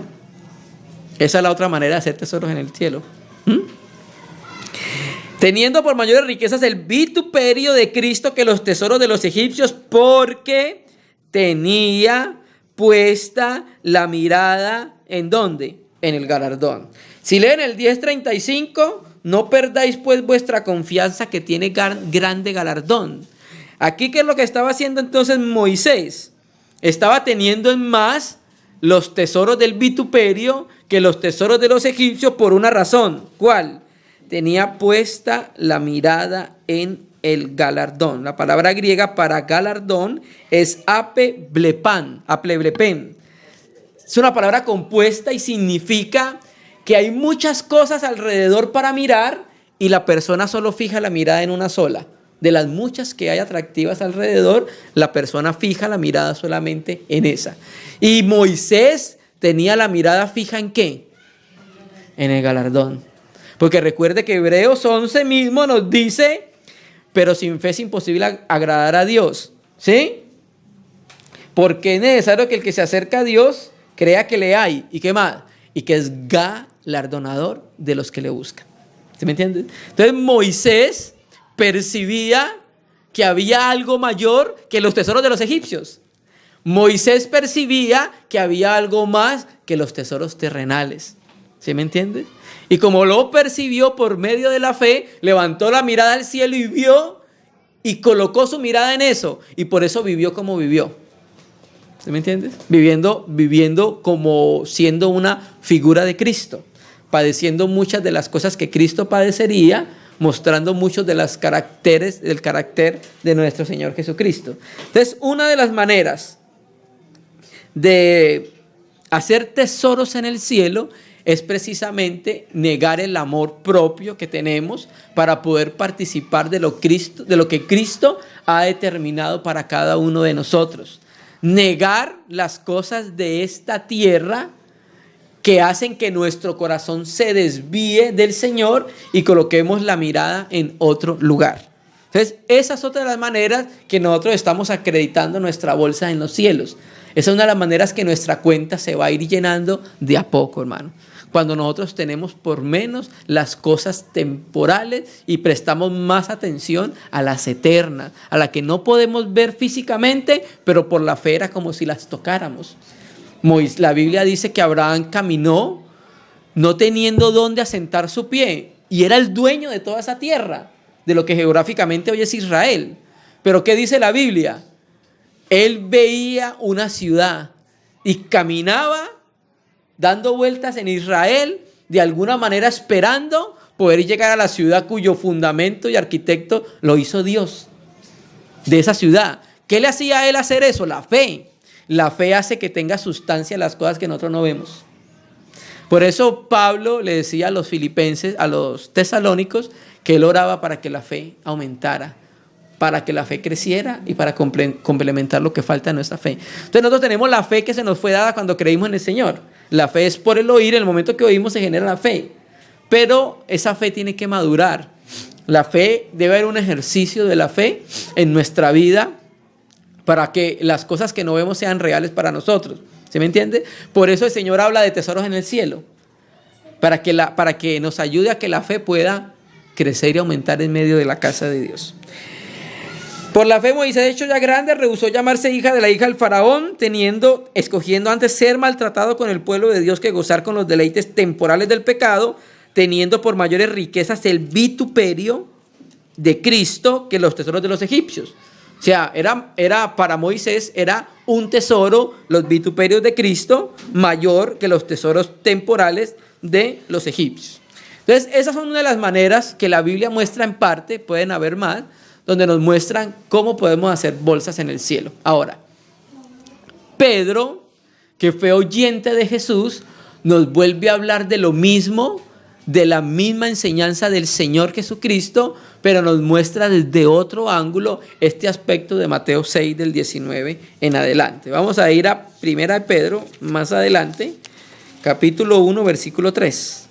Esa es la otra manera de hacer tesoros en el cielo. Teniendo por mayores riquezas el vituperio de Cristo que los tesoros de los egipcios, porque tenía puesta la mirada, ¿en dónde? En el galardón. Si leen el 10:35, no perdáis pues vuestra confianza que tiene grande galardón. Aquí, ¿qué es lo que estaba haciendo entonces Moisés? Estaba teniendo en más los tesoros del vituperio que los tesoros de los egipcios por una razón. ¿Cuál? Tenía puesta la mirada en el galardón. La palabra griega para galardón es apeblepen. Es una palabra compuesta y significa que hay muchas cosas alrededor para mirar y la persona solo fija la mirada en una sola. De las muchas que hay atractivas alrededor, la persona fija la mirada solamente en esa. Y Moisés tenía la mirada fija ¿en qué? En el galardón. Porque recuerde que Hebreos 11 mismo nos dice, pero sin fe es imposible agradar a Dios. ¿Sí? Porque es necesario que el que se acerca a Dios crea que le hay. ¿Y qué más? Y que es galardonador de los que le buscan. ¿Sí me entiendes? Entonces Moisés percibía que había algo mayor que los tesoros de los egipcios. Moisés percibía que había algo más que los tesoros terrenales. ¿Sí me entiendes? Y como lo percibió por medio de la fe, levantó la mirada al cielo y vio y colocó su mirada en eso. Y por eso vivió como vivió. ¿Sí me entiendes? Viviendo como siendo una figura de Cristo. Padeciendo muchas de las cosas que Cristo padecería, mostrando muchos de los caracteres del carácter de nuestro Señor Jesucristo. Entonces, una de las maneras de hacer tesoros en el cielo es precisamente negar el amor propio que tenemos para poder participar de lo que Cristo ha determinado para cada uno de nosotros. Negar las cosas de esta tierra que hacen que nuestro corazón se desvíe del Señor y coloquemos la mirada en otro lugar. Entonces, esa es otra de las maneras que nosotros estamos acreditando nuestra bolsa en los cielos. Esa es una de las maneras que nuestra cuenta se va a ir llenando de a poco, hermano. Cuando nosotros tenemos por menos las cosas temporales y prestamos más atención a las eternas, a las que no podemos ver físicamente, pero por la fe era como si las tocáramos. La Biblia dice que Abraham caminó no teniendo dónde asentar su pie y era el dueño de toda esa tierra, de lo que geográficamente hoy es Israel. Pero ¿qué dice la Biblia? Él veía una ciudad y caminaba dando vueltas en Israel, de alguna manera esperando poder llegar a la ciudad cuyo fundamento y arquitecto lo hizo Dios, de esa ciudad. ¿Qué le hacía a él hacer eso? La fe. La fe hace que tenga sustancia las cosas que nosotros no vemos. Por eso Pablo le decía a los filipenses, a los tesalónicos, que él oraba para que la fe aumentara, para que la fe creciera y para complementar lo que falta en nuestra fe. Entonces nosotros tenemos la fe que se nos fue dada cuando creímos en el Señor. La fe es por el oír, en el momento que oímos se genera la fe. Pero esa fe tiene que madurar. La fe, debe haber un ejercicio de la fe en nuestra vida para que las cosas que no vemos sean reales para nosotros. ¿Se me entiende? Por eso el Señor habla de tesoros en el cielo. Para que nos ayude a que la fe pueda crecer y aumentar en medio de la casa de Dios. Por la fe Moisés, hecho ya grande, rehusó llamarse hija de la hija del faraón, escogiendo antes ser maltratado con el pueblo de Dios que gozar con los deleites temporales del pecado, teniendo por mayores riquezas el vituperio de Cristo que los tesoros de los egipcios. O sea, era para Moisés era un tesoro, los vituperios de Cristo, mayor que los tesoros temporales de los egipcios. Entonces, esas son una de las maneras que la Biblia muestra en parte, pueden haber más, donde nos muestran cómo podemos hacer bolsas en el cielo. Ahora, Pedro, que fue oyente de Jesús, nos vuelve a hablar de lo mismo, de la misma enseñanza del Señor Jesucristo, pero nos muestra desde otro ángulo este aspecto de Mateo 6, del 19 en adelante. Vamos a ir a 1 de Pedro, más adelante, capítulo 1, versículo 3.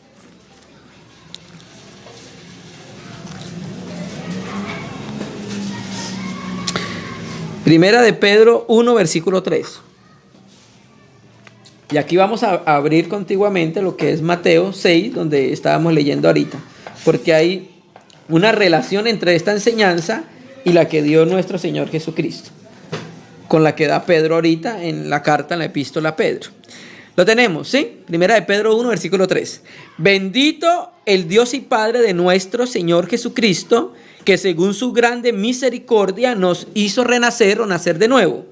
Primera de Pedro 1, versículo 3. Y aquí vamos a abrir contiguamente lo que es Mateo 6, donde estábamos leyendo ahorita. Porque hay una relación entre esta enseñanza y la que dio nuestro Señor Jesucristo, con la que da Pedro ahorita en la carta, en la epístola a Pedro. Lo tenemos, ¿sí? Primera de Pedro 1, versículo 3. Bendito el Dios y Padre de nuestro Señor Jesucristo, que según su grande misericordia nos hizo renacer o nacer de nuevo.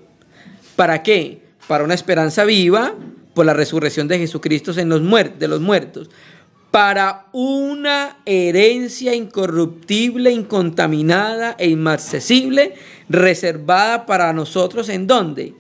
¿Para qué? Para una esperanza viva por la resurrección de Jesucristo de los muertos. Para una herencia incorruptible, incontaminada e inmarcesible, reservada para nosotros, ¿en dónde?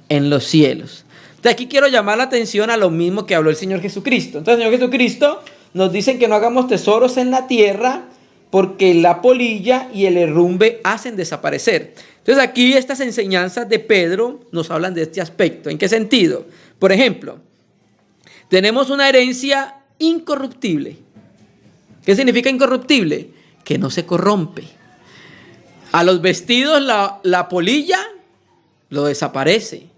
En los cielos. De aquí quiero llamar la atención a lo mismo que habló el Señor Jesucristo. Entonces el Señor Jesucristo nos dice que no hagamos tesoros en la tierra porque la polilla y el herrumbe hacen desaparecer. Entonces aquí estas enseñanzas de Pedro nos hablan de este aspecto. ¿En qué sentido? Por ejemplo, tenemos una herencia incorruptible. ¿Qué significa incorruptible? Que no se corrompe. A los vestidos la polilla lo desaparece.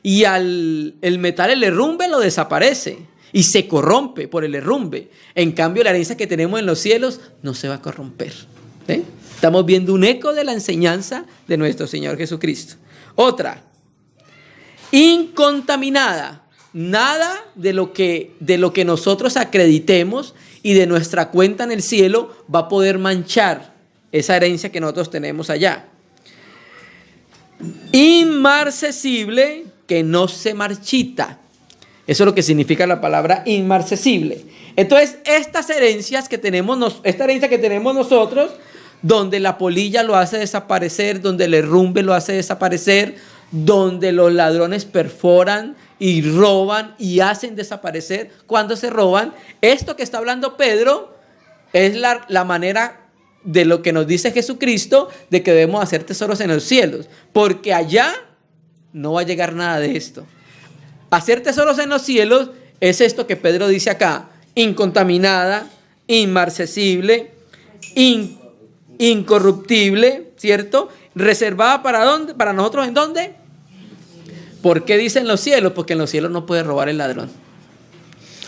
Y el metal, el herrumbe, lo desaparece y se corrompe por el herrumbe. En cambio, la herencia que tenemos en los cielos no se va a corromper. ¿Sí? Estamos viendo un eco de la enseñanza de nuestro Señor Jesucristo. Otra, incontaminada. Nada de lo que nosotros acreditemos y de nuestra cuenta en el cielo va a poder manchar esa herencia que nosotros tenemos allá. Inmarcesible, que no se marchita. Eso es lo que significa la palabra inmarcesible. Entonces, esta herencia que tenemos nosotros, donde la polilla lo hace desaparecer, donde el herrumbe lo hace desaparecer, donde los ladrones perforan y roban y hacen desaparecer cuando se roban, esto que está hablando Pedro es la manera de lo que nos dice Jesucristo, de que debemos hacer tesoros en los cielos, porque allá no va a llegar nada de esto. Hacer tesoros en los cielos es esto que Pedro dice acá: incontaminada, inmarcesible, incorruptible, ¿cierto? Reservada ¿para dónde? Para nosotros, ¿en dónde? ¿Por qué dicen los cielos? Porque en los cielos no puede robar el ladrón.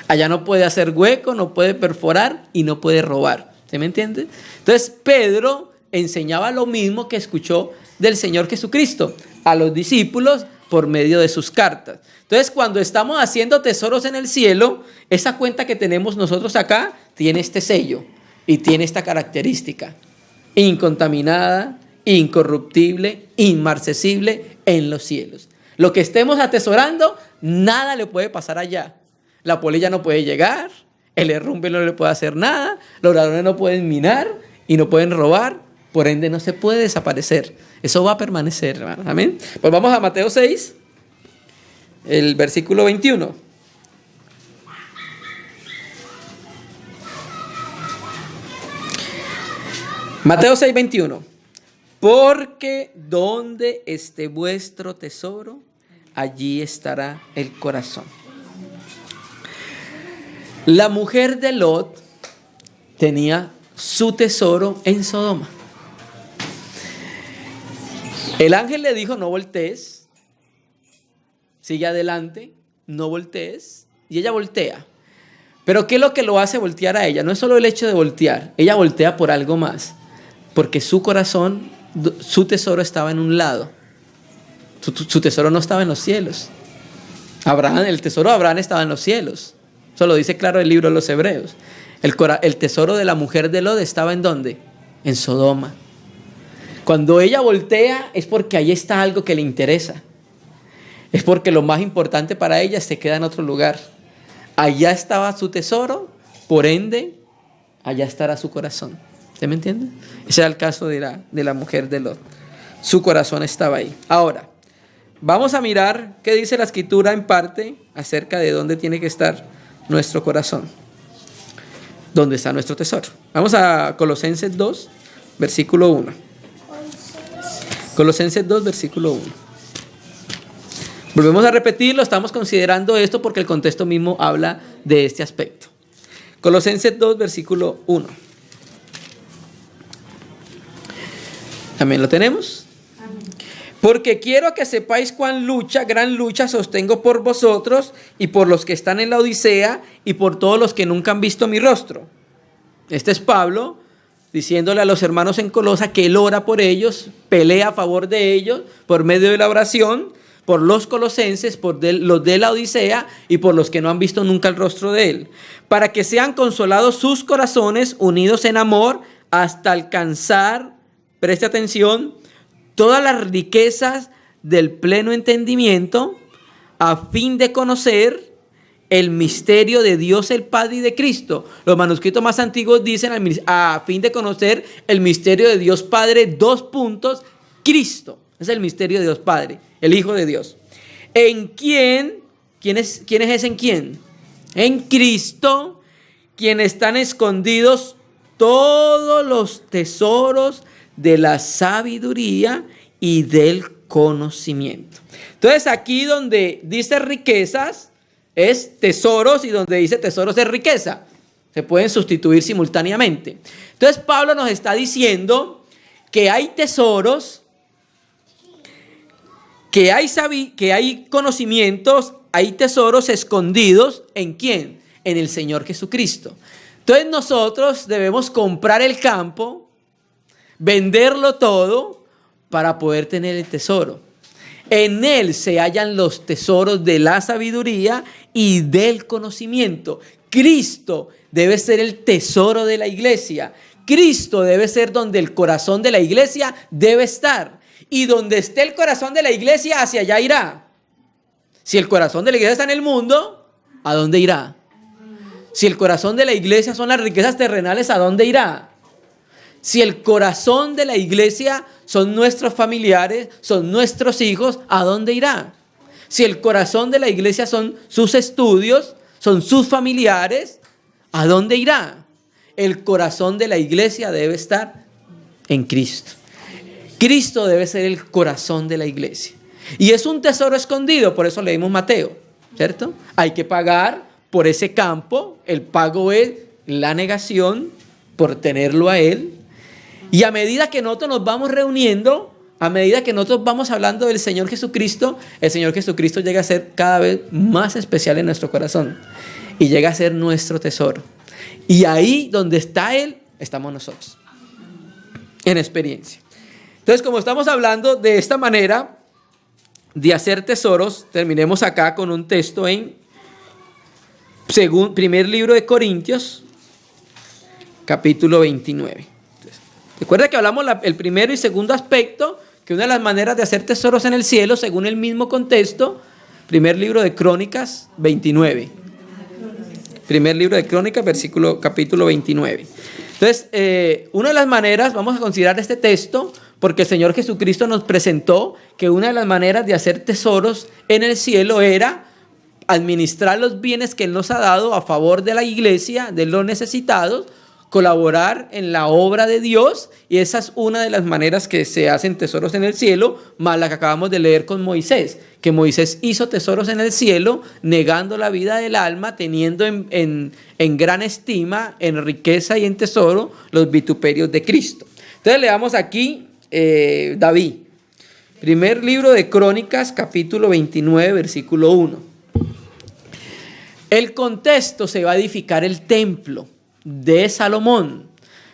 Allá no puede hacer hueco, no puede perforar y no puede robar. ¿Se me entiende? Entonces Pedro enseñaba lo mismo que escuchó del Señor Jesucristo a los discípulos por medio de sus cartas. Entonces, cuando estamos haciendo tesoros en el cielo, esa cuenta que tenemos nosotros acá tiene este sello y tiene esta característica: incontaminada, incorruptible, inmarcesible en los cielos. Lo que estemos atesorando, nada le puede pasar allá. La polilla no puede llegar, el herrumbe no le puede hacer nada, los ladrones no pueden minar y no pueden robar. Por ende, no se puede desaparecer. Eso va a permanecer, hermanos. Amén. Pues vamos a Mateo 6, el versículo 21. Mateo 6, 21. Porque donde esté vuestro tesoro, allí estará el corazón. La mujer de Lot tenía su tesoro en Sodoma. El ángel le dijo: no voltees, sigue adelante, no voltees. Y ella voltea. Pero ¿qué es lo que lo hace voltear a ella? No es solo el hecho de voltear, ella voltea por algo más. Porque su corazón, su tesoro estaba en un lado. Su tesoro no estaba en los cielos. El tesoro de Abraham estaba en los cielos. Eso lo dice claro el libro de los Hebreos. El tesoro de la mujer de Lot estaba ¿en dónde? En Sodoma. Cuando ella voltea es porque ahí está algo que le interesa. Es porque lo más importante para ella se queda en otro lugar. Allá estaba su tesoro, por ende, allá estará su corazón. ¿Usted me entiende? Ese era el caso de la mujer de Lot. Su corazón estaba ahí. Ahora, vamos a mirar qué dice la Escritura en parte acerca de dónde tiene que estar nuestro corazón. ¿Dónde está nuestro tesoro? Vamos a Colosenses 2, versículo 1. Colosenses 2, versículo 1. Volvemos a repetirlo, estamos considerando esto porque el contexto mismo habla de este aspecto. Colosenses 2, versículo 1. Amén, ¿lo tenemos? Amén. Porque quiero que sepáis cuán gran lucha sostengo por vosotros y por los que están en la Odisea y por todos los que nunca han visto mi rostro. Este es Pablo diciéndole a los hermanos en Colosa que él ora por ellos, pelea a favor de ellos por medio de la oración, por los colosenses, por los de la Odisea y por los que no han visto nunca el rostro de él, para que sean consolados sus corazones unidos en amor hasta alcanzar, preste atención, todas las riquezas del pleno entendimiento, a fin de conocer el misterio de Dios el Padre y de Cristo. Los manuscritos más antiguos dicen a fin de conocer el misterio de Dios Padre, Cristo. Es el misterio de Dios Padre, el Hijo de Dios. ¿En quién es ese en quién? En Cristo, quien están escondidos todos los tesoros de la sabiduría y del conocimiento. Entonces aquí donde dice riquezas es tesoros y donde dice tesoros es riqueza. Se pueden sustituir simultáneamente. Entonces Pablo nos está diciendo que hay tesoros, que hay conocimientos, hay tesoros escondidos. ¿En quién? En el Señor Jesucristo. Entonces nosotros debemos comprar el campo, venderlo todo para poder tener el tesoro. En él se hallan los tesoros de la sabiduría y del conocimiento. Cristo debe ser el tesoro de la iglesia. Cristo debe ser donde el corazón de la iglesia debe estar. Y donde esté el corazón de la iglesia, hacia allá irá. Si el corazón de la iglesia está en el mundo, ¿a dónde irá? Si el corazón de la iglesia son las riquezas terrenales, ¿a dónde irá? Si el corazón de la iglesia son nuestros familiares, son nuestros hijos, ¿a dónde irá? Si el corazón de la iglesia son sus estudios, son sus familiares, ¿a dónde irá? El corazón de la iglesia debe estar en Cristo. Cristo debe ser el corazón de la iglesia. Y es un tesoro escondido, por eso leímos Mateo, ¿cierto? Hay que pagar por ese campo, el pago es la negación por tenerlo a Él. Y a medida que nosotros nos vamos reuniendo, a medida que nosotros vamos hablando del Señor Jesucristo, el Señor Jesucristo llega a ser cada vez más especial en nuestro corazón y llega a ser nuestro tesoro. Y ahí donde está Él, estamos nosotros, en experiencia. Entonces, como estamos hablando de esta manera de hacer tesoros, terminemos acá con un texto en primer libro de Corintios, capítulo 29. Recuerda que hablamos el primero y segundo aspecto, que una de las maneras de hacer tesoros en el cielo, según el mismo contexto, primer libro de Crónicas 29. Primer libro de Crónicas, capítulo 29. Entonces, una de las maneras, vamos a considerar este texto, porque el Señor Jesucristo nos presentó que una de las maneras de hacer tesoros en el cielo era administrar los bienes que Él nos ha dado a favor de la iglesia, de los necesitados, colaborar en la obra de Dios, y esa es una de las maneras que se hacen tesoros en el cielo, más la que acabamos de leer con Moisés, que Moisés hizo tesoros en el cielo, negando la vida del alma, teniendo en gran estima, en riqueza y en tesoro, los vituperios de Cristo. Entonces leamos aquí David, primer libro de Crónicas, capítulo 29, versículo 1. El contexto se va a edificar el templo de Salomón,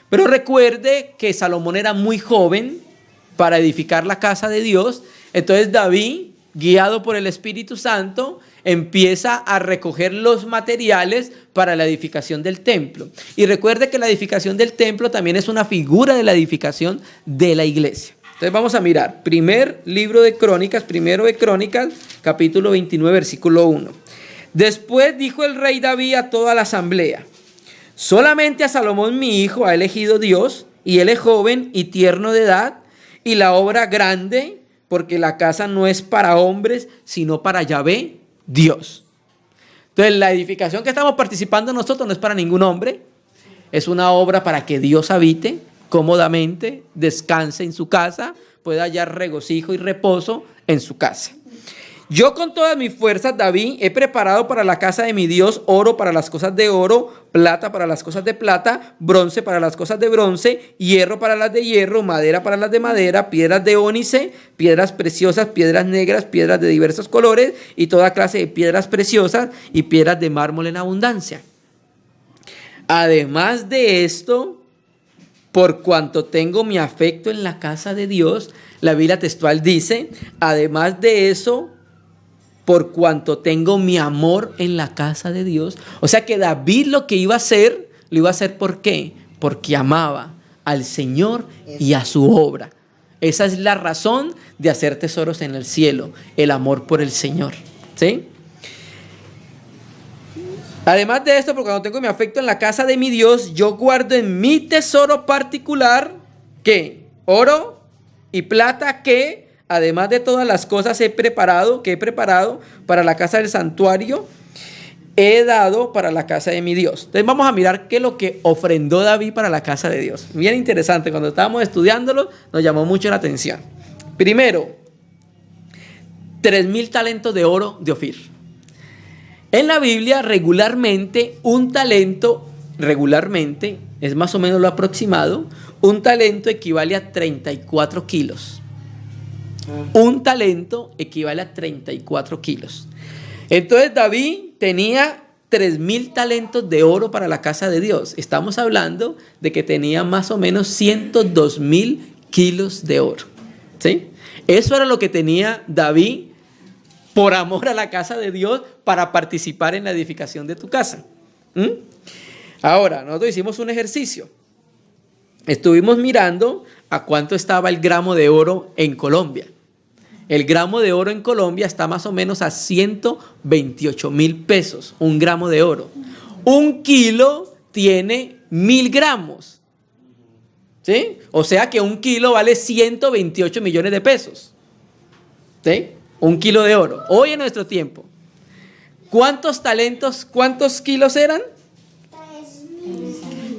pero recuerde que Salomón era muy joven para edificar la casa de Dios. Entonces David, guiado por el Espíritu Santo, empieza a recoger los materiales para la edificación del templo. Y recuerde que la edificación del templo también es una figura de la edificación de la iglesia. Entonces vamos a mirar, primero de Crónicas, capítulo 29, versículo 1. Después dijo el rey David a toda la asamblea: solamente a Salomón mi hijo ha elegido Dios, y él es joven y tierno de edad, y la obra grande, porque la casa no es para hombres, sino para Yahvé, Dios. Entonces la edificación que estamos participando nosotros no es para ningún hombre, es una obra para que Dios habite cómodamente, descanse en su casa, pueda hallar regocijo y reposo en su casa. Yo con todas mis fuerzas, David, he preparado para la casa de mi Dios oro para las cosas de oro, plata para las cosas de plata, bronce para las cosas de bronce, hierro para las de hierro, madera para las de madera, piedras de ónice, piedras preciosas, piedras negras, piedras de diversos colores y toda clase de piedras preciosas y piedras de mármol en abundancia. Además de esto, por cuanto tengo mi afecto en la casa de Dios. La Biblia textual dice, además de eso, por cuanto tengo mi amor en la casa de Dios. O sea que David lo que iba a hacer, lo iba a hacer ¿por qué? Porque amaba al Señor y a su obra. Esa es la razón de hacer tesoros en el cielo, el amor por el Señor, ¿sí? Además de esto, porque cuando tengo mi afecto en la casa de mi Dios, yo guardo en mi tesoro particular, ¿qué? Oro y plata que, además de todas las cosas he preparado para la casa del santuario, he dado para la casa de mi Dios. Entonces vamos a mirar qué es lo que ofrendó David para la casa de Dios. Bien interesante, cuando estábamos estudiándolo nos llamó mucho la atención. Primero, 3,000 talentos de oro de Ofir. En la Biblia regularmente un talento, es más o menos lo aproximado, un talento equivale a 34 kilos. Un talento equivale a 34 kilos. Entonces David tenía 3,000 talentos de oro para la casa de Dios. Estamos hablando de que tenía más o menos 102,000 kilos de oro, ¿sí? Eso era lo que tenía David por amor a la casa de Dios para participar en la edificación de tu casa. Ahora, nosotros hicimos un ejercicio. Estuvimos mirando a cuánto estaba el gramo de oro en Colombia. El gramo de oro en Colombia está más o menos a 128,000 pesos, un gramo de oro. Un kilo tiene 1,000 gramos. ¿Sí? O sea que un kilo vale 128 millones de pesos. ¿Sí? Un kilo de oro. Hoy en nuestro tiempo. ¿Cuántos kilos eran?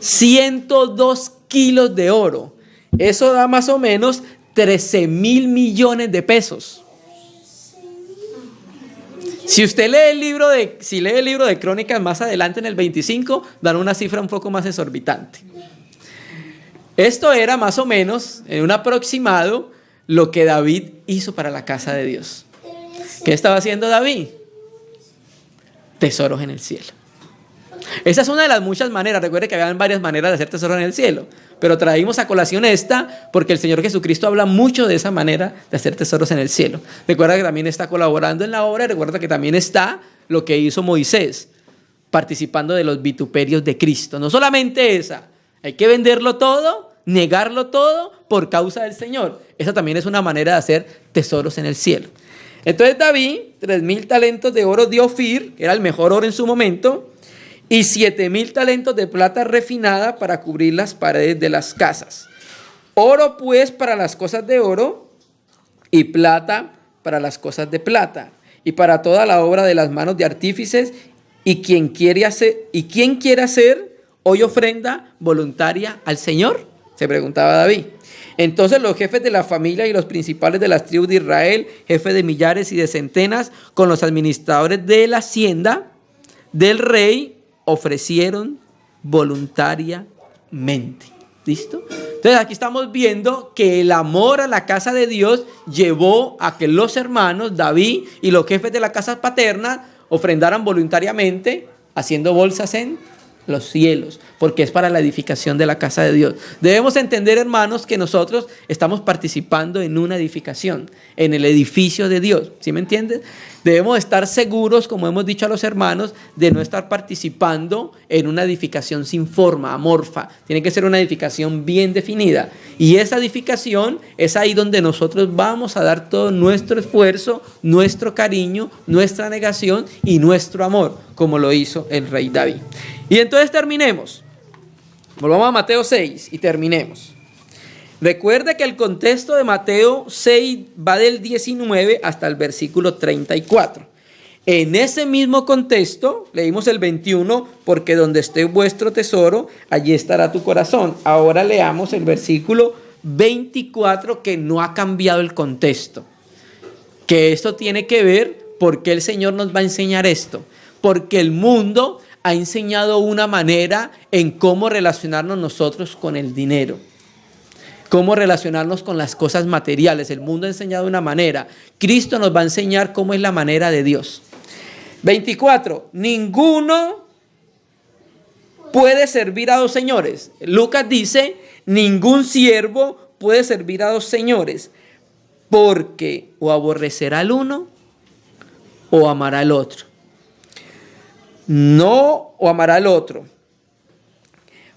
102 kilos de oro. Eso da más o menos 13,000 millones de pesos. Si usted lee el libro de Crónicas más adelante en el 25, dan una cifra un poco más exorbitante. Esto era más o menos, en un aproximado, lo que David hizo para la casa de Dios. ¿Qué estaba haciendo David? Tesoros en el cielo. Esa es una de las muchas maneras. Recuerde que había varias maneras de hacer tesoros en el cielo, pero traímos a colación esta porque el Señor Jesucristo habla mucho de esa manera de hacer tesoros en el cielo. Recuerda que también está colaborando en la obra. Recuerda que también está lo que hizo Moisés, participando de los vituperios de Cristo. No solamente esa, hay que venderlo todo, negarlo todo por causa del Señor. Esa también es una manera de hacer tesoros en el cielo. Entonces David, 3,000 talentos de oro de Ofir, que era el mejor oro en su momento, y 7,000 talentos de plata refinada para cubrir las paredes de las casas. Oro pues para las cosas de oro y plata para las cosas de plata, y para toda la obra de las manos de artífices, y quien quiere hacer hoy ofrenda voluntaria al Señor, se preguntaba David. Entonces los jefes de la familia y los principales de las tribus de Israel, jefes de millares y de centenas, con los administradores de la hacienda del rey, ofrecieron voluntariamente. ¿Listo? Entonces aquí estamos viendo que el amor a la casa de Dios llevó a que los hermanos, David y los jefes de la casa paterna, ofrendaran voluntariamente, haciendo bolsas en los cielos, porque es para la edificación de la casa de Dios. Debemos entender, hermanos, que nosotros estamos participando en una edificación, en el edificio de Dios. ¿Sí me entienden? Debemos estar seguros, como hemos dicho a los hermanos, de no estar participando en una edificación sin forma, amorfa. Tiene que ser una edificación bien definida. Y esa edificación es ahí donde nosotros vamos a dar todo nuestro esfuerzo, nuestro cariño, nuestra negación y nuestro amor, como lo hizo el rey David. Y entonces terminemos. Volvamos a Mateo 6 y terminemos. Recuerde que el contexto de Mateo 6 va del 19 hasta el versículo 34. En ese mismo contexto, leímos el 21, porque donde esté vuestro tesoro, allí estará tu corazón. Ahora leamos el versículo 24, que no ha cambiado el contexto. Que esto tiene que ver, ¿por qué el Señor nos va a enseñar esto? Porque el mundo ha enseñado una manera en cómo relacionarnos nosotros con el dinero. Cómo relacionarnos con las cosas materiales. El mundo ha enseñado una manera. Cristo nos va a enseñar cómo es la manera de Dios. 24. Ninguno puede servir a dos señores. Lucas dice, ningún siervo puede servir a dos señores, porque o aborrecerá al uno o amará al otro. No, o amará al otro.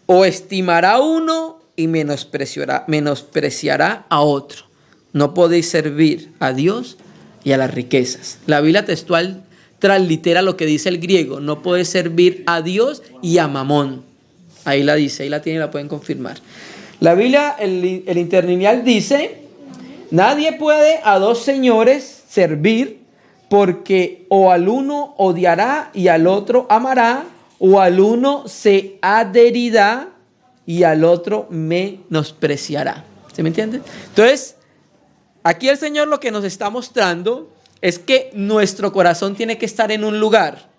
O estimará a uno y menospreciará a otro. No podéis servir a Dios y a las riquezas. La Biblia textual translitera lo que dice el griego. No podéis servir a Dios y a Mamón. Ahí la dice, ahí la tienen y la pueden confirmar. La Biblia, el interlineal dice, nadie puede a dos señores servir, porque o al uno odiará y al otro amará, o al uno se adherirá y al otro menospreciará. ¿Se me entiende? Entonces, aquí el Señor lo que nos está mostrando es que nuestro corazón tiene que estar en un lugar.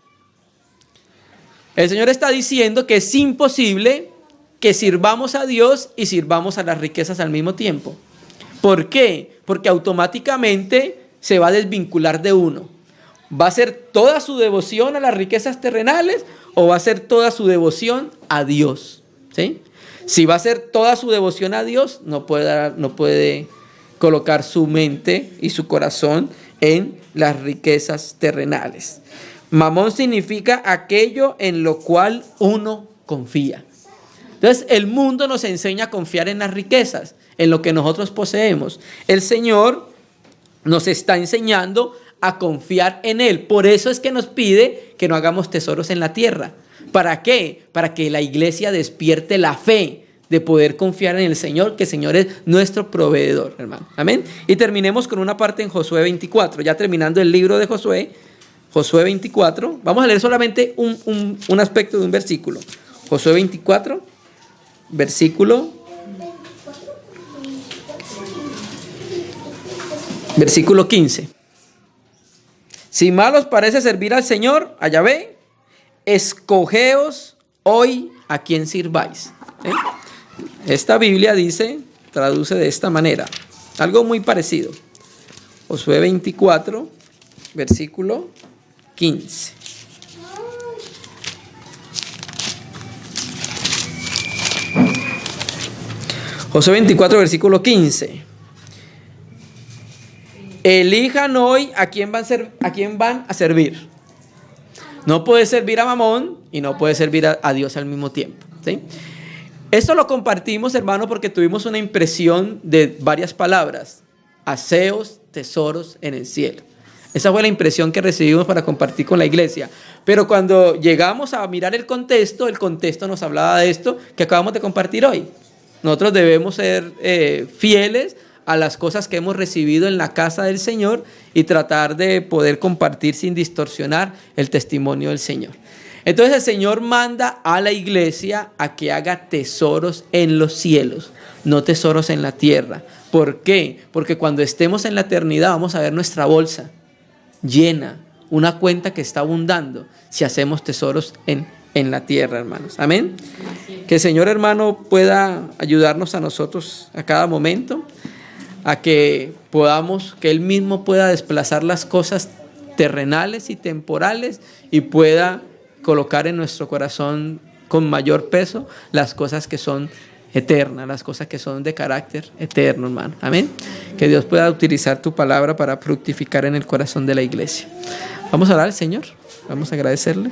El Señor está diciendo que es imposible que sirvamos a Dios y sirvamos a las riquezas al mismo tiempo. ¿Por qué? Porque automáticamente se va a desvincular de uno. ¿Va a ser toda su devoción a las riquezas terrenales o va a ser toda su devoción a Dios? ¿Sí? Si va a ser toda su devoción a Dios, no puede colocar su mente y su corazón en las riquezas terrenales. Mamón significa aquello en lo cual uno confía. Entonces, el mundo nos enseña a confiar en las riquezas, en lo que nosotros poseemos. El Señor nos está enseñando a confiar en Él. Por eso es que nos pide que no hagamos tesoros en la tierra. ¿Para qué? Para que la iglesia despierte la fe de poder confiar en el Señor, que el Señor es nuestro proveedor, hermano. Amén. Y terminemos con una parte en Josué 24, ya terminando el libro de Josué 24. Vamos a leer solamente un aspecto de un versículo. Josué 24, versículo 15. Si mal os parece servir al Señor, a Yahvé, escogeos hoy a quién sirváis. Esta Biblia traduce de esta manera, algo muy parecido. Josué 24, versículo 15. Josué 24, versículo 15. Elijan hoy a quién van a servir. No puede servir a Mamón y no puede servir a Dios al mismo tiempo. ¿Sí? Esto lo compartimos, hermano, porque tuvimos una impresión de varias palabras. Aseos, tesoros en el cielo. Esa fue la impresión que recibimos para compartir con la iglesia. Pero cuando llegamos a mirar el contexto nos hablaba de esto que acabamos de compartir hoy. Nosotros debemos ser fieles a las cosas que hemos recibido en la casa del Señor y tratar de poder compartir sin distorsionar el testimonio del Señor. Entonces el Señor manda a la iglesia a que haga tesoros en los cielos, no tesoros en la tierra. ¿Por qué? Porque cuando estemos en la eternidad vamos a ver nuestra bolsa llena, una cuenta que está abundando si hacemos tesoros en la tierra, hermanos. Amén. Que el Señor, hermano, pueda ayudarnos a nosotros a cada momento, a que Él mismo pueda desplazar las cosas terrenales y temporales y pueda colocar en nuestro corazón con mayor peso las cosas que son eternas, las cosas que son de carácter eterno, hermano. Amén. Que Dios pueda utilizar tu palabra para fructificar en el corazón de la iglesia. Vamos a orar al Señor. Vamos a agradecerle.